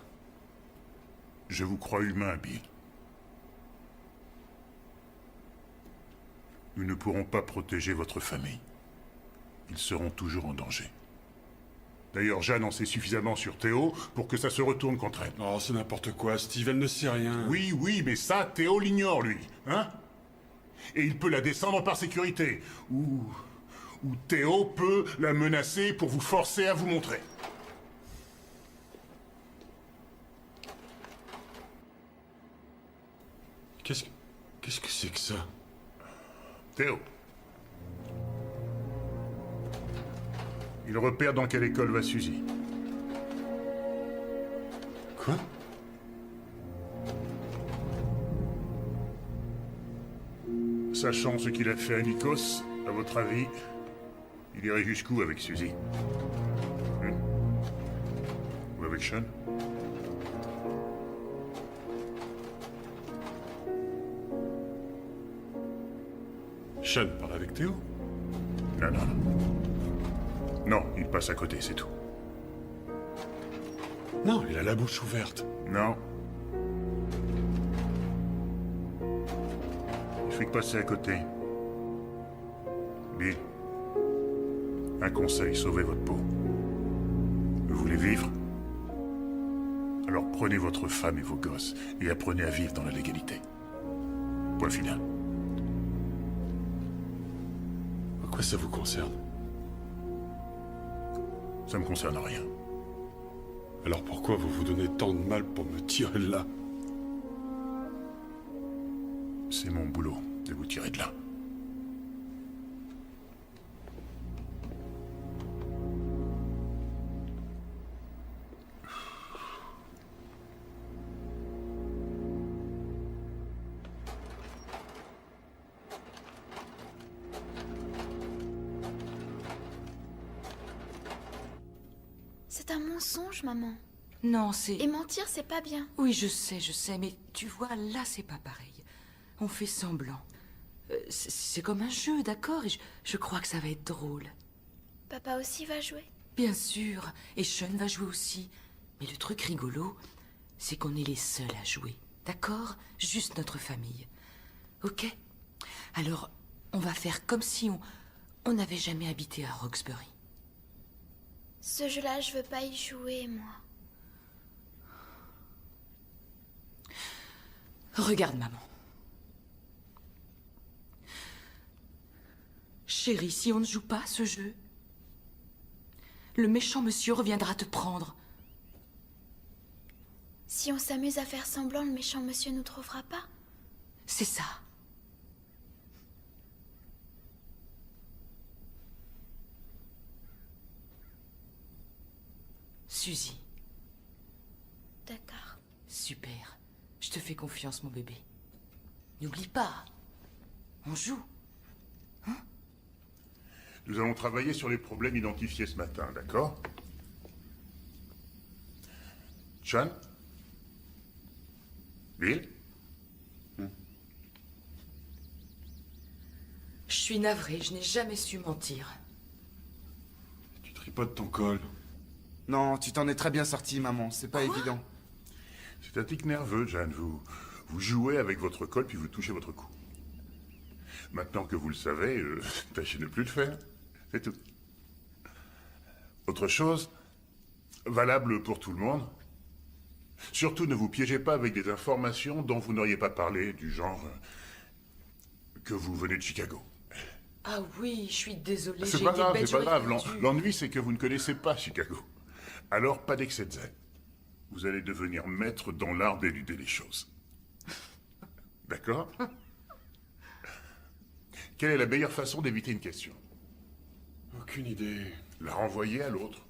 Je vous crois humain, Bill. Nous ne pourrons pas protéger votre famille. Ils seront toujours en danger. D'ailleurs, Jeanne en sait suffisamment sur Théo pour que ça se retourne contre elle. Oh, c'est n'importe quoi, Steve, elle ne sait rien. Oui, oui, mais ça, Théo l'ignore, lui. Hein? Et il peut la descendre par sécurité. Ou Théo peut la menacer pour vous forcer à vous montrer. Qu'est-ce que c'est que ça? Théo. Il repère dans quelle école va Suzy. Quoi? Sachant ce qu'il a fait à Nikos, à votre avis, il irait jusqu'où avec Suzy? Ou avec Sean? Sean parle avec Théo? Non, non. Non, il passe à côté, c'est tout. Non, il a la bouche ouverte. Non. Il fait que passer à côté. Bill, un conseil, sauvez votre peau. Vous voulez vivre? Alors prenez votre femme et vos gosses et apprenez à vivre dans la légalité. Point final. À quoi ça vous concerne? Ça me concerne rien. Alors pourquoi vous vous donnez tant de mal pour me tirer de là? C'est mon boulot de vous tirer de là. C'est un mensonge, maman. Non, c'est... Et mentir, c'est pas bien. Oui, je sais, mais tu vois, là, c'est pas pareil. On fait semblant. C'est comme un jeu, d'accord? Et je crois que ça va être drôle. Papa aussi va jouer. Bien sûr, et Sean va jouer aussi. Mais le truc rigolo, c'est qu'on est les seuls à jouer, d'accord? Juste notre famille. Ok? Alors, on va faire comme si on n'avait jamais habité à Roxbury. Ce jeu-là, je veux pas y jouer, moi. Regarde, maman. Chérie, si on ne joue pas à ce jeu, le méchant monsieur reviendra te prendre. Si on s'amuse à faire semblant, le méchant monsieur nous trouvera pas. C'est ça. Suzy. D'accord. Super. Je te fais confiance, mon bébé. N'oublie pas. On joue. Nous allons travailler sur les problèmes identifiés ce matin, d'accord? Sean? Bill? Je suis navrée, je n'ai jamais su mentir. Tu tripotes ton col. Non, tu t'en es très bien sorti, maman. C'est pas évident. C'est un tic nerveux, Jeanne. Vous jouez avec votre col puis vous touchez votre cou. Maintenant que vous le savez, tâchez de ne plus le faire. C'est tout. Autre chose, valable pour tout le monde. Surtout ne vous piégez pas avec des informations dont vous n'auriez pas parlé, du genre que vous venez de Chicago. Ah oui, je suis désolée. C'est j'ai pas été grave, bête, c'est pas j'aurais grave. pas dû. L'ennui, c'est que vous ne connaissez pas Chicago. Alors, pas d'excès de zèle. Vous allez devenir maître dans l'art d'éluder les choses. D'accord? Quelle est la meilleure façon d'éviter une question? Aucune idée. La renvoyer à l'autre.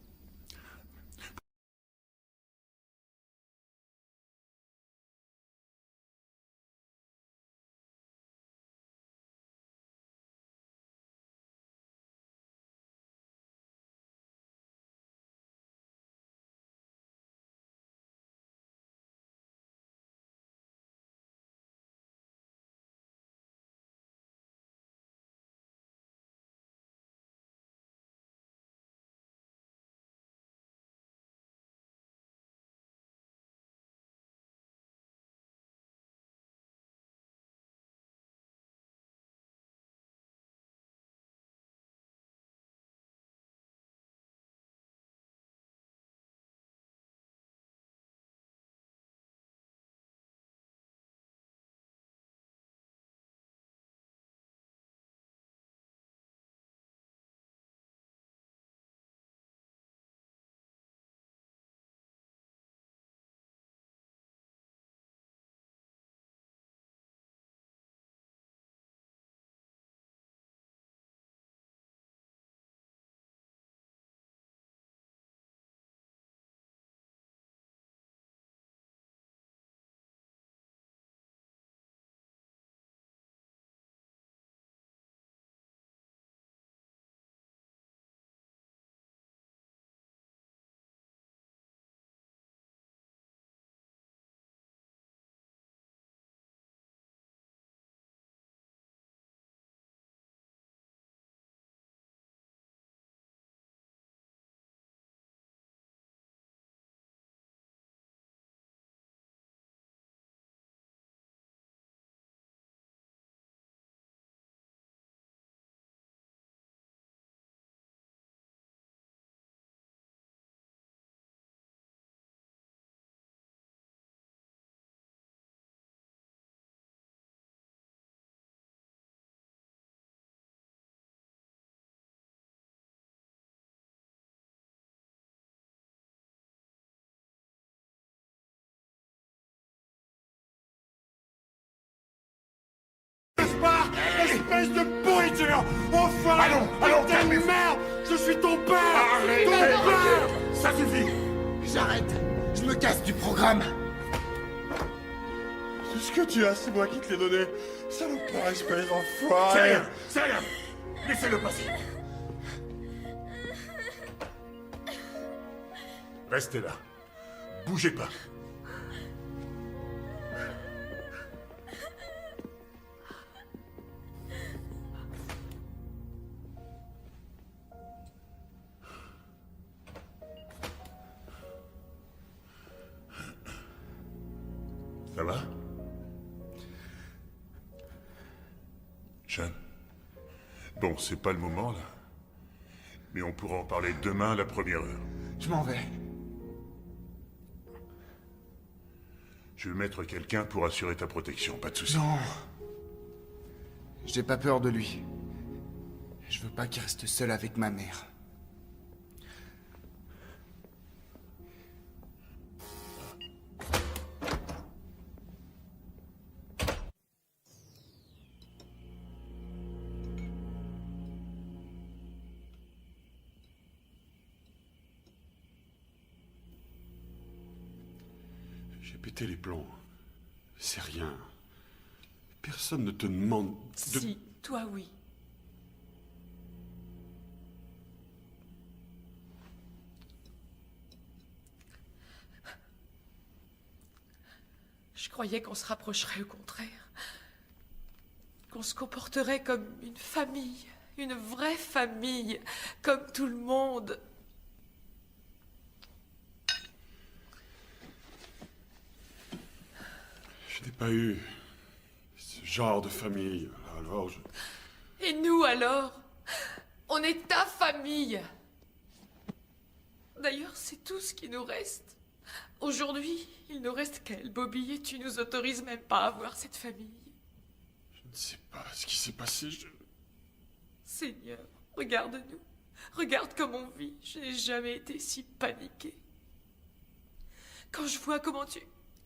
espèce de pourriture! Enfin! Allons, calmez-vous. Merde! Je suis ton père! Arrêtez. Ton père! Ça suffit! J'arrête. Je me casse du programme. Tout ce que tu as, c'est moi qui te l'ai donné. Salopard, espèce C'est d'enfoiré! rien, c'est rien. Laissez-le passer. Restez là. Bougez pas. Ça va? Sean? Bon, c'est pas le moment, là. Mais on pourra en parler demain à la première heure. Je m'en vais. Je vais mettre quelqu'un pour assurer ta protection, pas de soucis. Non. J'ai pas peur de lui. Je veux pas qu'il reste seul avec ma mère. J'ai pété les plombs. C'est rien. Personne ne te demande de... Si, toi oui. Je croyais qu'on se rapprocherait au contraire. Qu'on se comporterait comme une famille, une vraie famille, comme tout le monde. Je n'ai pas eu ce genre de famille. Alors je... Et nous alors? On est ta famille. D'ailleurs, c'est tout ce qui nous reste. Aujourd'hui, il nous reste qu'elle, Bobby, et tu nous autorises même pas à voir cette famille. Je ne sais pas ce qui s'est passé. Seigneur, regarde-nous. Regarde comme on vit. Je n'ai jamais été si paniquée. Quand je vois comment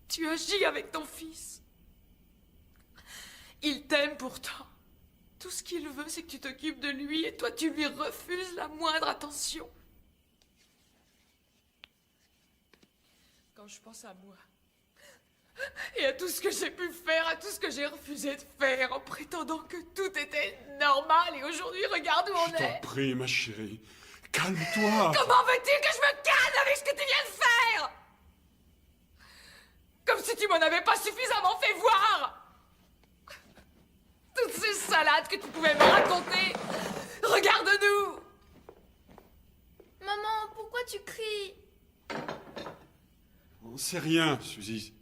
tu agis avec ton fils. Il t'aime pourtant. Tout ce qu'il veut, c'est que tu t'occupes de lui et toi, tu lui refuses la moindre attention. Quand je pense à moi, et à tout ce que j'ai pu faire, à tout ce que j'ai refusé de faire, en prétendant que tout était normal, et aujourd'hui, regarde où on Je t'en est. prie, ma chérie. Calme-toi. Comment veux-tu que je me calme avec ce que tu viens de faire? Comme si tu m'en avais pas suffisamment fait voir. Toutes ces salades que tu pouvais me raconter. Regarde-nous. Maman, pourquoi tu cries? On sait rien, Suzy.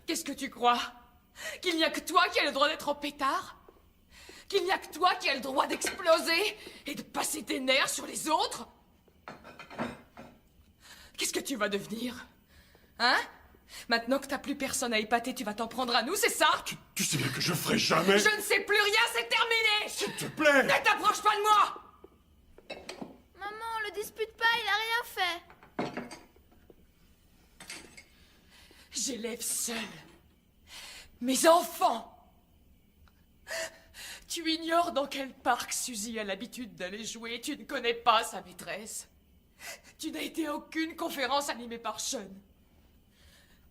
Qu'est-ce que tu crois? Qu'il n'y a que toi qui as le droit d'être en pétard? Qu'il n'y a que toi qui as le droit d'exploser et de passer tes nerfs sur les autres? Qu'est-ce que tu vas devenir? Hein? Maintenant que t'as plus personne à épater, tu vas t'en prendre à nous, c'est ça? Tu sais bien que je ferai jamais... Je ne sais plus rien, c'est terminé! S'il te plaît! Ne t'approche pas de moi! Maman, le dispute pas, il a rien fait. J'élève seule mes enfants. Tu ignores dans quel parc Suzy a l'habitude d'aller jouer. Tu ne connais pas sa maîtresse. Tu n'as été à aucune conférence animée par Sean.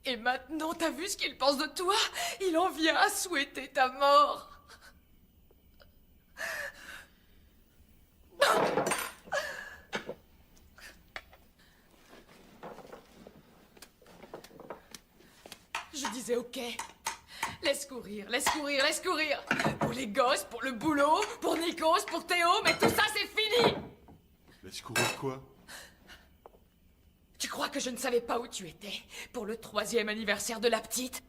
Et maintenant, t'as vu ce qu'il pense de toi? Il en vient à souhaiter ta mort. Je disais ok. Laisse courir, laisse courir, laisse courir. Pour les gosses, pour le boulot, pour Nikos, pour Théo, mais tout ça c'est fini. Laisse courir quoi? Tu crois que je ne savais pas où tu étais pour le 3e anniversaire de la petite?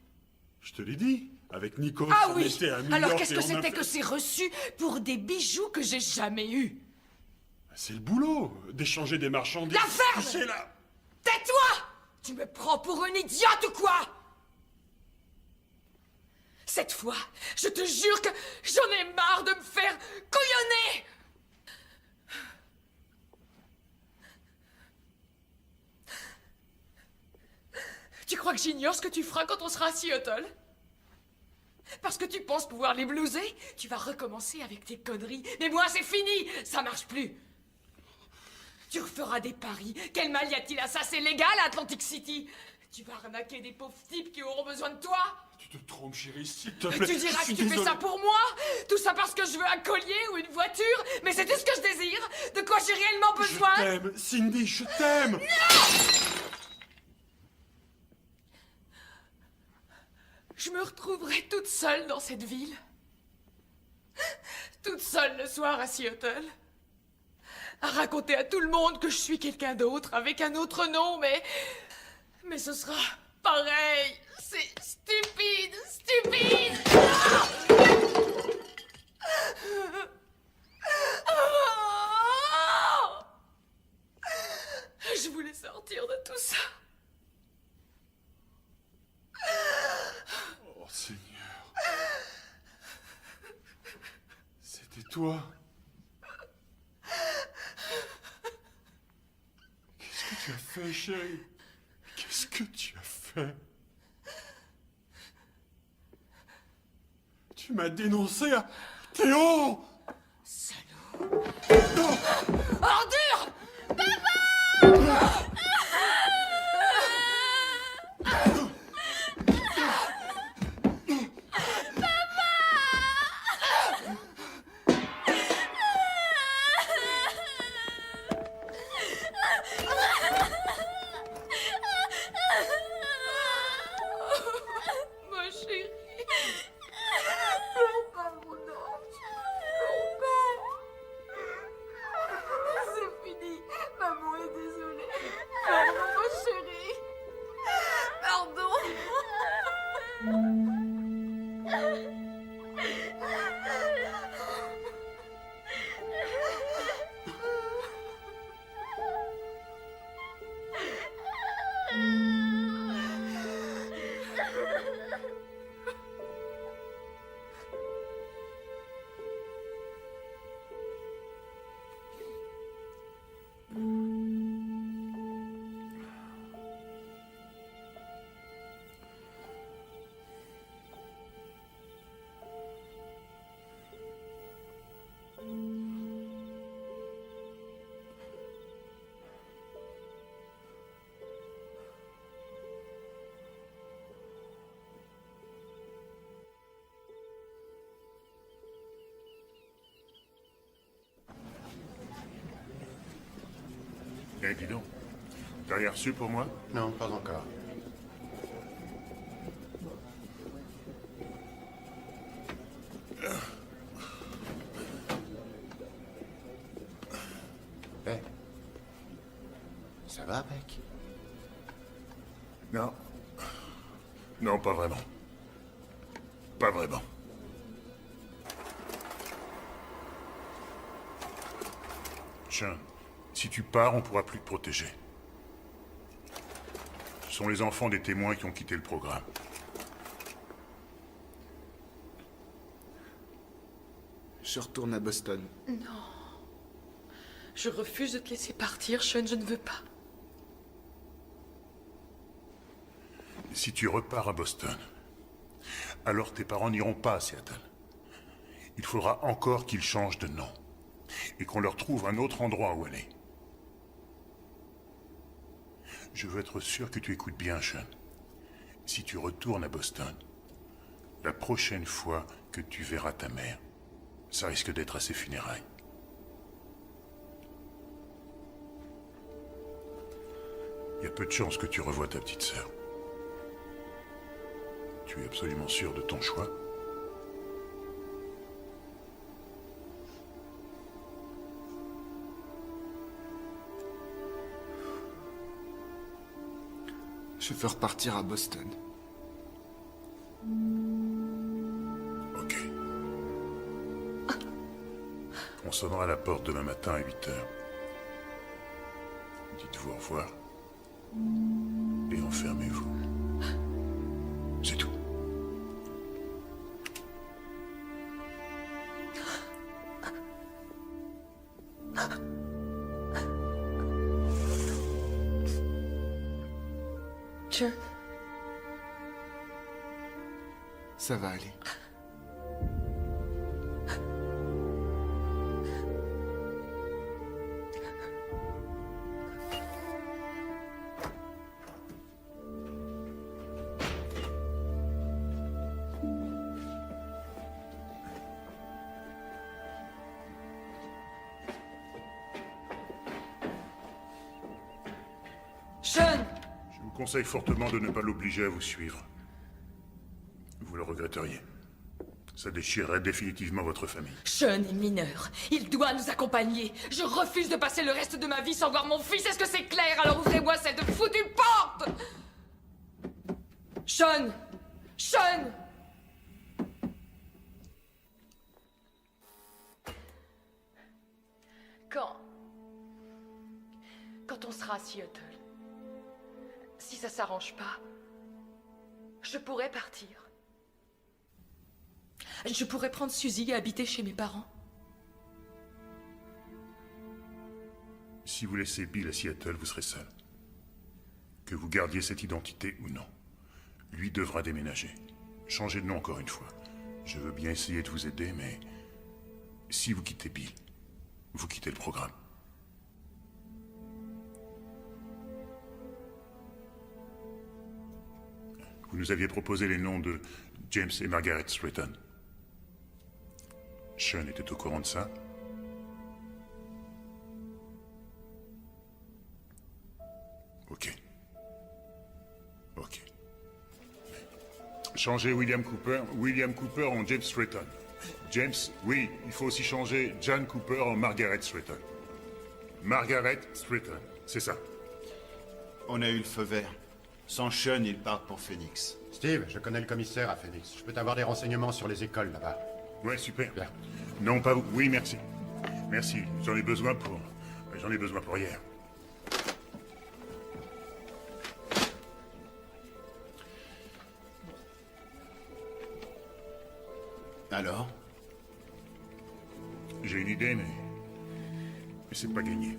Je te l'ai dit. Avec Nico, Ah on oui. était à New Alors York qu'est-ce et que on a c'était fait- que ces reçus pour des bijoux que j'ai jamais eus? C'est le boulot, d'échanger des marchandises. La ferme! Tu sais, là. Tais-toi! Tu me prends pour une idiote ou quoi? Cette fois, je te jure que j'en ai marre de me faire couillonner! Tu crois que j'ignore ce que tu feras quand on sera à Seattle? Parce que que tu penses pouvoir les blouser? Tu vas recommencer avec tes conneries. Mais moi, c'est fini. Ça marche plus. Tu referas des paris. Quel mal y a-t-il à ça? C'est légal à Atlantic City. Tu vas arnaquer des pauvres types qui auront besoin de toi. Tu te trompes, chérie, s'il te plaît. Tu diras Je suis que tu fais désolé. ça pour moi. Tout ça parce que je veux un collier ou une voiture. Mais c'est tout ce que je désire. De quoi j'ai réellement besoin. Je t'aime, Cindy, je t'aime. Non! Je me retrouverai toute seule dans cette ville. Toute seule le soir à Seattle. À raconter à tout le monde que je suis quelqu'un d'autre, avec un autre nom, mais ce sera pareil. C'est stupide, stupide. Ah! Je voulais sortir de tout ça. Oh, Seigneur. C'était toi. Qu'est-ce que tu as fait, chérie? Qu'est-ce que tu as fait? Tu m'as dénoncé à Théo! Salaud! Non! Ordure! Papa! Ma chérie. Pourquoi mon ange? Pourquoi? C'est fini. Maman est désolée. Pardon, ma chérie. Eh, dis donc. T'as rien reçu pour moi? Non, pas encore. Eh. Ça va, Beck? Non. Non, pas vraiment. Pas vraiment. Sean, si tu pars, on pourra plus te protéger. Ce sont les enfants des témoins qui ont quitté le programme. Je retourne à Boston. Non. Je refuse de te laisser partir, Sean, je ne veux pas. Si tu repars à Boston, alors tes parents n'iront pas à Seattle. Il faudra encore qu'ils changent de nom. Et qu'on leur trouve un autre endroit où aller. Je veux être sûr que tu écoutes bien, Sean. Si tu retournes à Boston, la prochaine fois que tu verras ta mère, ça risque d'être à ses funérailles. Il y a peu de chances que tu revoies ta petite sœur. Tu es absolument sûr de ton choix? Je veux repartir à Boston. Ok. On sonnera à la porte demain matin à 8 heures. Dites-vous au revoir. Et enfermez-vous. C'est tout. Sean. Ça va aller. Sean! Je vous conseille fortement de ne pas l'obliger à vous suivre. Vous le regretteriez. Ça déchirerait définitivement votre famille. Sean est mineur. Il doit nous accompagner. Je refuse de passer le reste de ma vie sans voir mon fils. Est-ce que c'est clair? Alors ouvrez-moi cette foutue porte! Sean! Sean! Quand on sera à Seattle, si ça s'arrange pas, je pourrais partir. Je pourrais prendre Suzy et habiter chez mes parents. Si vous laissez Bill à Seattle, vous serez seul. Que vous gardiez cette identité ou non, lui devra déménager. Changez de nom encore une fois. Je veux bien essayer de vous aider, mais si vous quittez Bill, vous quittez le programme. Vous nous aviez proposé les noms de James et Margaret Stratton. Sean était au courant de ça? Ok. Ok. Changez William Cooper en James Stratton. James, oui, il faut aussi changer John Cooper en Margaret Stratton. Margaret Stratton, c'est ça. On a eu le feu vert. Sans Sean, ils partent pour Phoenix. Steve, je connais le commissaire à Phoenix. Je peux t'avoir des renseignements sur les écoles là-bas. Ouais, super. Bien. Non, pas vous. Oui, merci. Merci. J'en ai besoin pour hier. Alors? J'ai une idée, mais c'est pas gagné.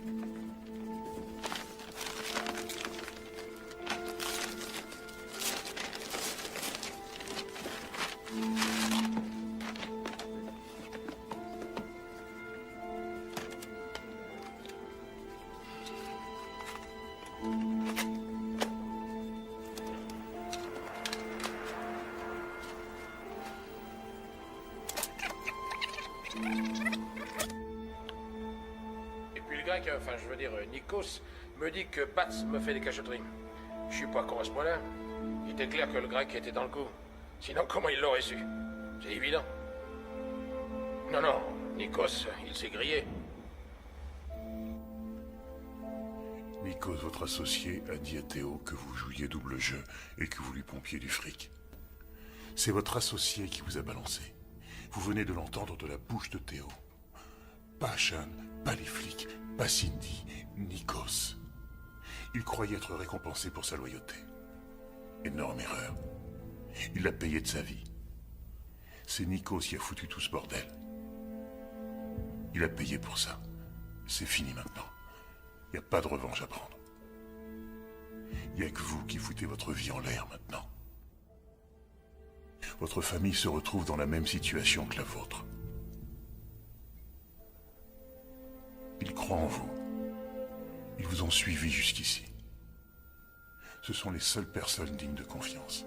Et puis le grec, enfin je veux dire Nikos, me dit que Bats me fait des cachotteries. Je suis pas con à ce point-là. Il était clair que le grec était dans le coup. Sinon comment il l'aurait su? C'est évident. Non, Nikos, il s'est grillé. Nikos, votre associé, a dit à Théo que vous jouiez double jeu et que vous lui pompiez du fric. C'est votre associé qui vous a balancé. Vous venez de l'entendre de la bouche de Théo. Pas Sean, pas les flics, pas Cindy, Nikos. Il croyait être récompensé pour sa loyauté. Énorme erreur. Il l'a payé de sa vie. C'est Nikos qui a foutu tout ce bordel. Il a payé pour ça. C'est fini maintenant. Il n'y a pas de revanche à prendre. Il n'y a que vous qui foutez votre vie en l'air maintenant. Votre famille se retrouve dans la même situation que la vôtre. Ils croient en vous. Ils vous ont suivi jusqu'ici. Ce sont les seules personnes dignes de confiance.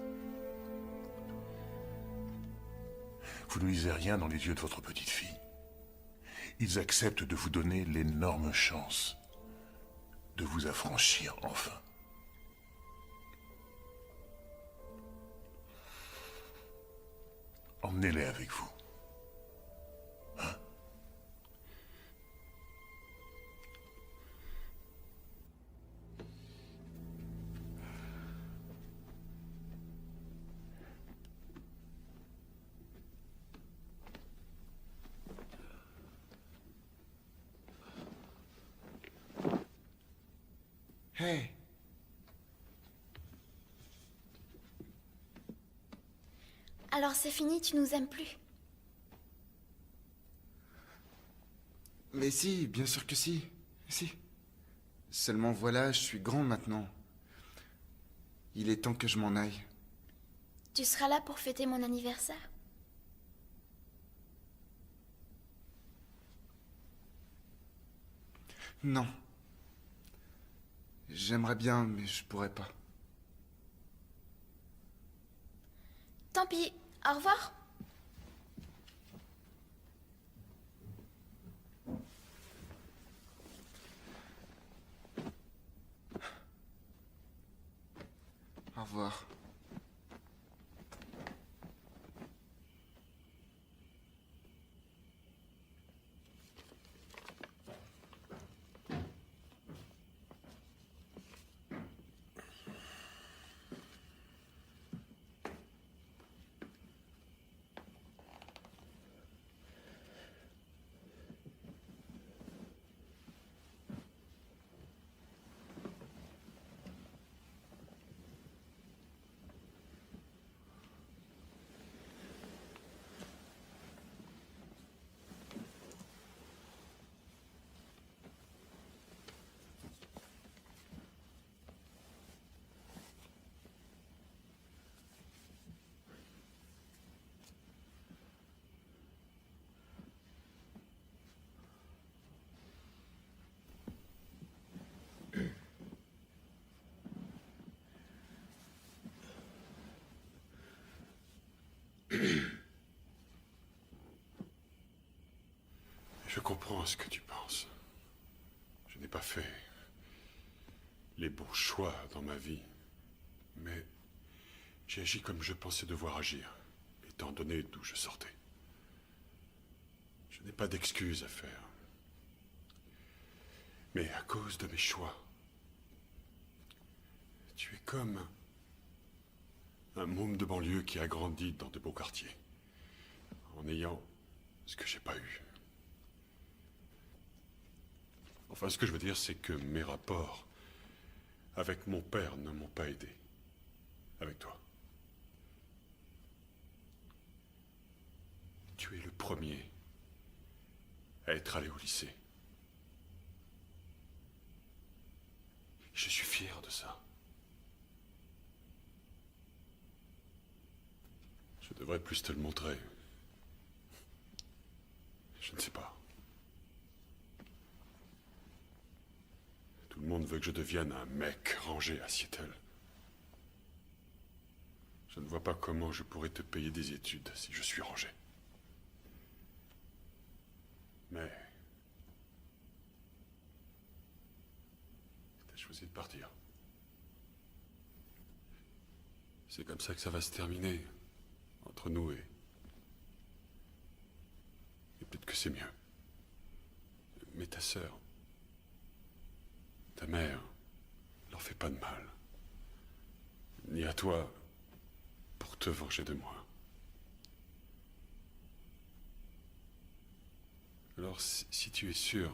Vous ne lisez rien dans les yeux de votre petite fille. Ils acceptent de vous donner l'énorme chance de vous affranchir enfin. Emmenez-les avec vous. Hein? Hey. Alors c'est fini, tu nous aimes plus? Mais si, bien sûr que si. Si. Seulement voilà, je suis grand maintenant. Il est temps que je m'en aille. Tu seras là pour fêter mon anniversaire? Non. J'aimerais bien, mais je pourrais pas. Tant pis, au revoir. revoir. Je comprends ce que tu penses. Je n'ai pas fait les bons choix dans ma vie, mais j'ai agi comme je pensais devoir agir, étant donné d'où je sortais. Je n'ai pas d'excuses à faire. Mais à cause de mes choix, tu es comme un môme de banlieue qui a grandi dans de beaux quartiers, en ayant ce que j'ai pas eu. Enfin, ce que je veux dire, c'est que mes rapports avec mon père ne m'ont pas aidé. Avec toi. Tu es le premier à être allé au lycée. Je suis fier de ça. Je devrais plus te le montrer. Je ne sais pas. Tout le monde veut que je devienne un mec rangé à Seattle. Je ne vois pas comment je pourrais te payer des études si je suis rangé. Mais... t'as choisi de partir. C'est comme ça que ça va se terminer, entre nous et peut-être que c'est mieux. Mais ta sœur... ta mère, leur fait pas de mal. Ni à toi, pour te venger de moi. Alors, si tu es sûr,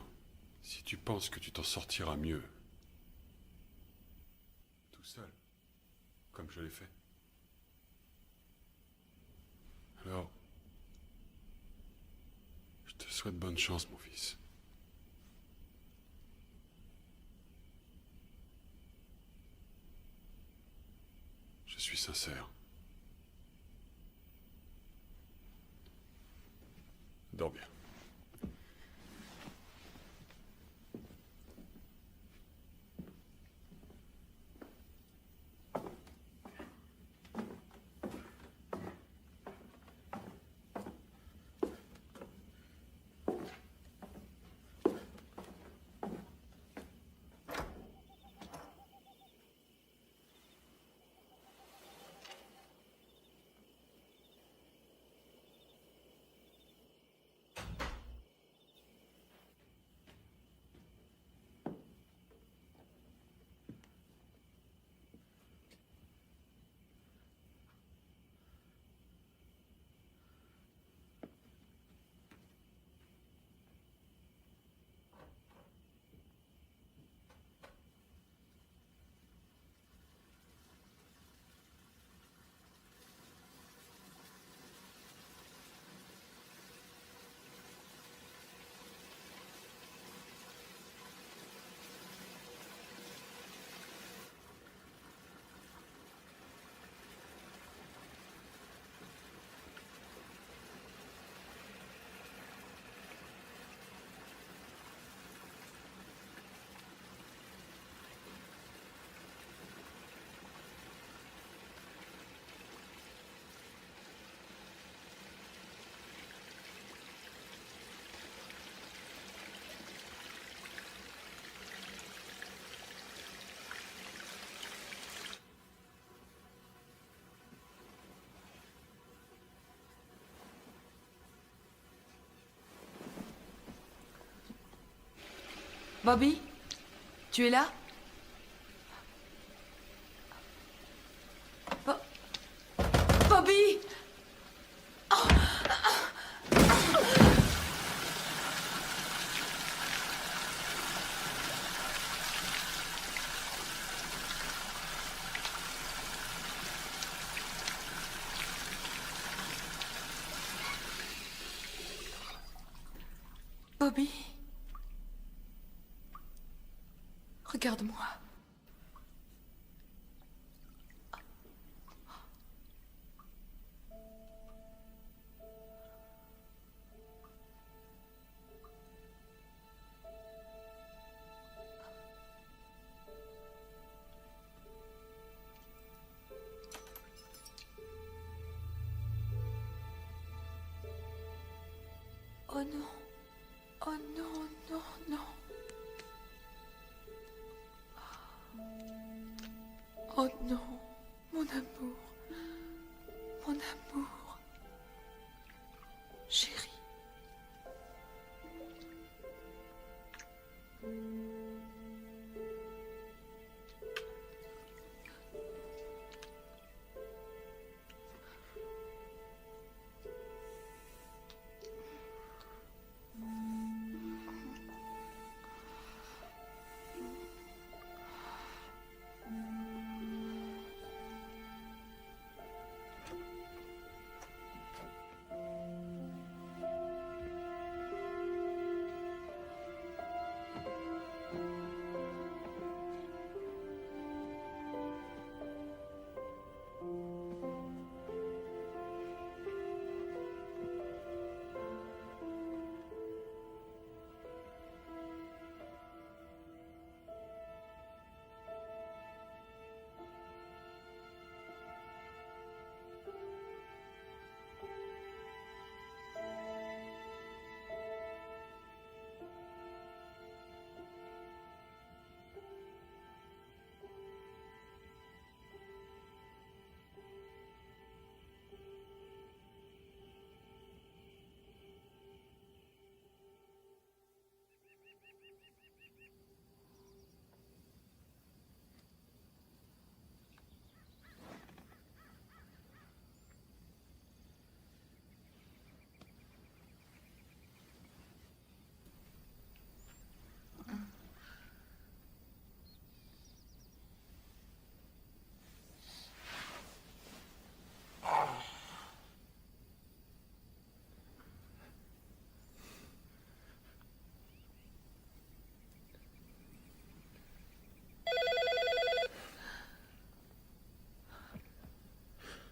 si tu penses que tu t'en sortiras mieux, tout seul, comme je l'ai fait, alors, je te souhaite bonne chance, mon fils. Je suis sincère. Dors bien. Bobby? Tu es là? Bobby! Bobby? Regarde-moi. Oh non. Oh non, non, non. Oh non, mon amour. Mon amour. Chérie.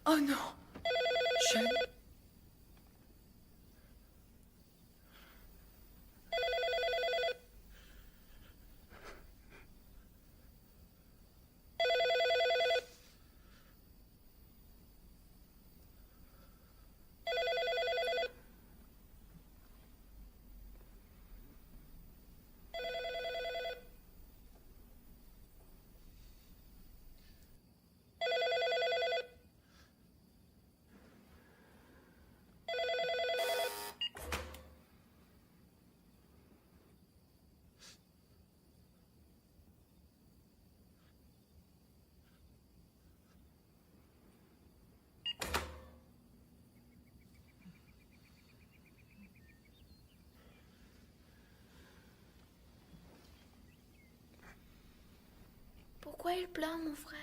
Oh non. Jeune. Pourquoi il pleure, mon frère?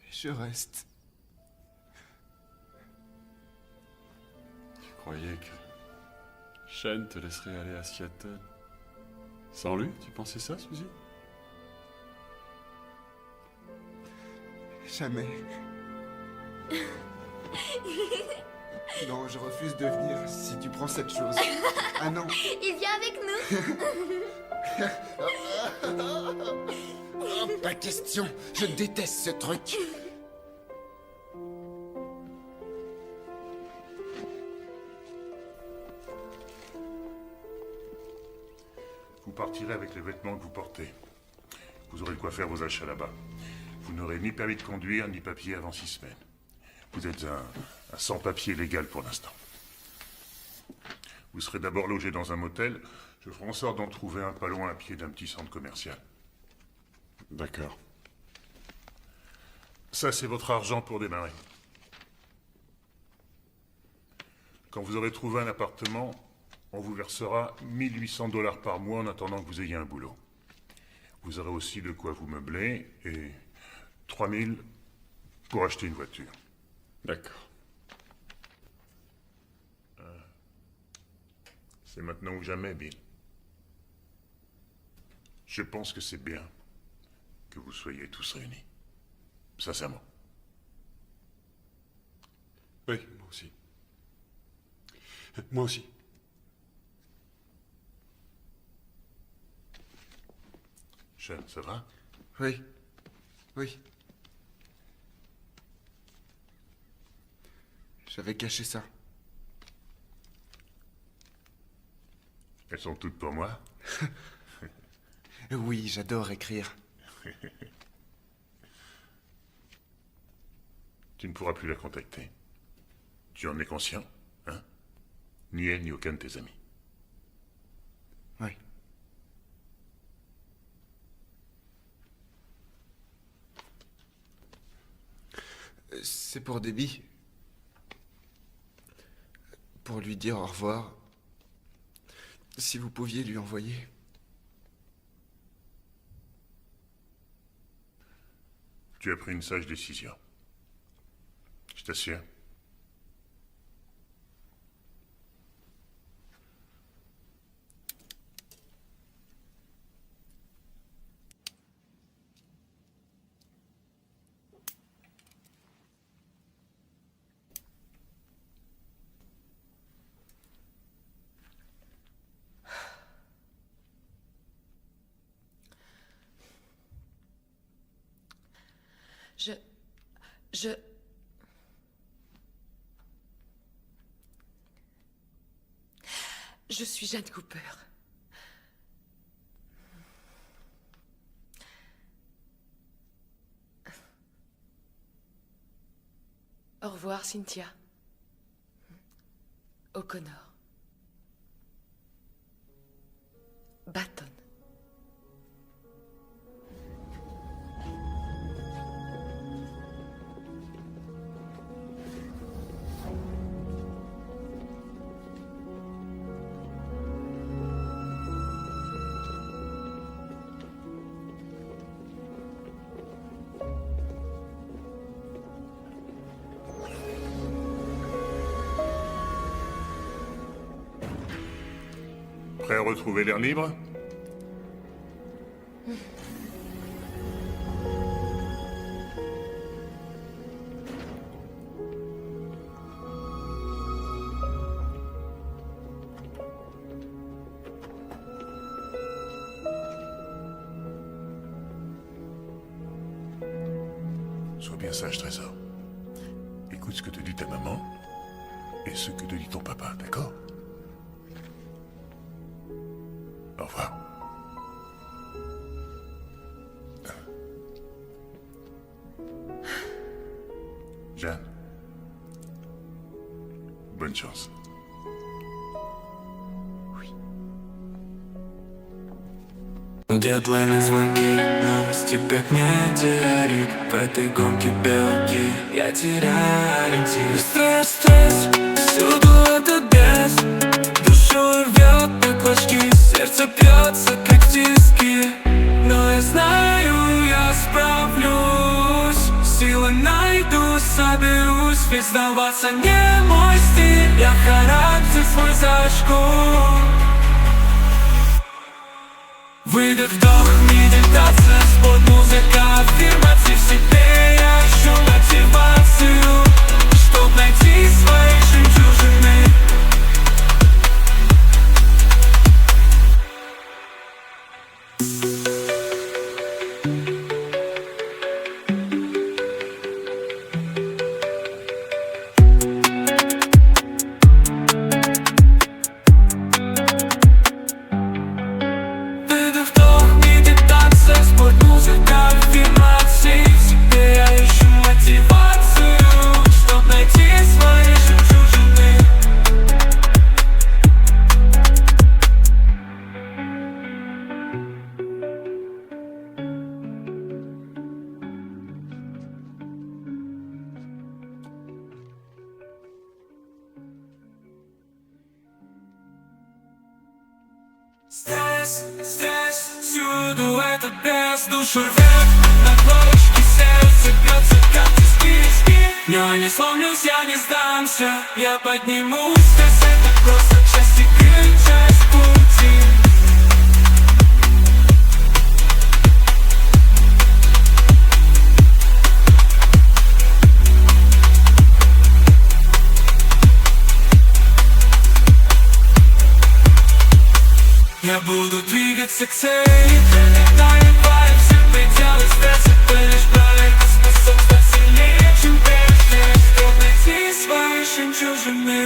Je reste. Tu croyais que Shane te laisserait aller à Seattle sans lui? Tu pensais ça, Suzy? Jamais. Non, je refuse de venir si tu prends cette chose. Ah non. Il vient avec nous. Oh, pas question. Je déteste ce truc. Vous partirez avec les vêtements que vous portez. Vous aurez de quoi faire vos achats là-bas. Vous n'aurez ni permis de conduire, ni papier avant 6 semaines. Vous êtes un sans-papier légal pour l'instant. Vous serez d'abord logé dans un motel. Je ferai en sorte d'en trouver un pas loin à pied d'un petit centre commercial. D'accord. Ça, c'est votre argent pour démarrer. Quand vous aurez trouvé un appartement, on vous versera 1800 $ par mois en attendant que vous ayez un boulot. Vous aurez aussi de quoi vous meubler et 3000 pour acheter une voiture. D'accord. C'est maintenant ou jamais, Bill. Je pense que c'est bien que vous soyez tous réunis. Sincèrement. Oui, moi aussi. Moi aussi. Sean, ça va? Oui. Oui. J'avais caché ça. Elles sont toutes pour moi? Oui, j'adore écrire. Tu ne pourras plus la contacter. Tu en es conscient, hein? Ni elle, ni aucun de tes amis. Oui. C'est pour Debbie. Pour lui dire au revoir. Si vous pouviez lui envoyer. Tu as pris une sage décision. Je t'assure. Je suis Jeanne Cooper. Au revoir, Cynthia. O'Connor. Baton. Prêt à retrouver l'air libre? Sois bien sage, Trésor. Écoute ce que te dit ta maman et ce que te dit ton papa, d'accord? Au revoir. Jeanne. Bonne chance. Дедлайны, звонки, новости как метеорит. В этой гонке белки я теряю ориентир. Стресс, стресс, всюду этот бес. Душу рвет на клочки, сердце бьется как в тиски. Но я знаю, я справлюсь. Силы найду, соберусь. Ведь сдаваться не мой стиль. Я характер свой зажгу. Выдох, вдох, медитация, спорт, музыка, аффирмации в себе. Я ищу мотивацию, чтоб найти свои жемчужины. Стресс, стресс, всюду этот бес, душу рвет, на клочки сердце бьется, как тиски. Но не сломлюсь, я не сдамся, я поднимусь. Стресс — это просто часть игры, часть пути. Я буду двигаться к цели, пролетая все пределы стресса. Ты лишь проверка, способ стать сильнее, чем прежде. Чтоб найти свою жемчужины.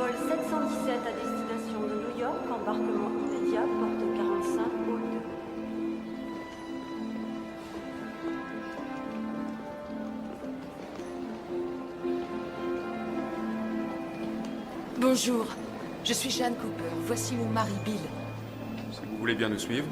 Vol 717 à destination de New York, embarquement immédiat, porte 45, hall 2. Bonjour, je suis Jeanne Cooper. Voici mon mari Bill. Si vous voulez bien nous suivre.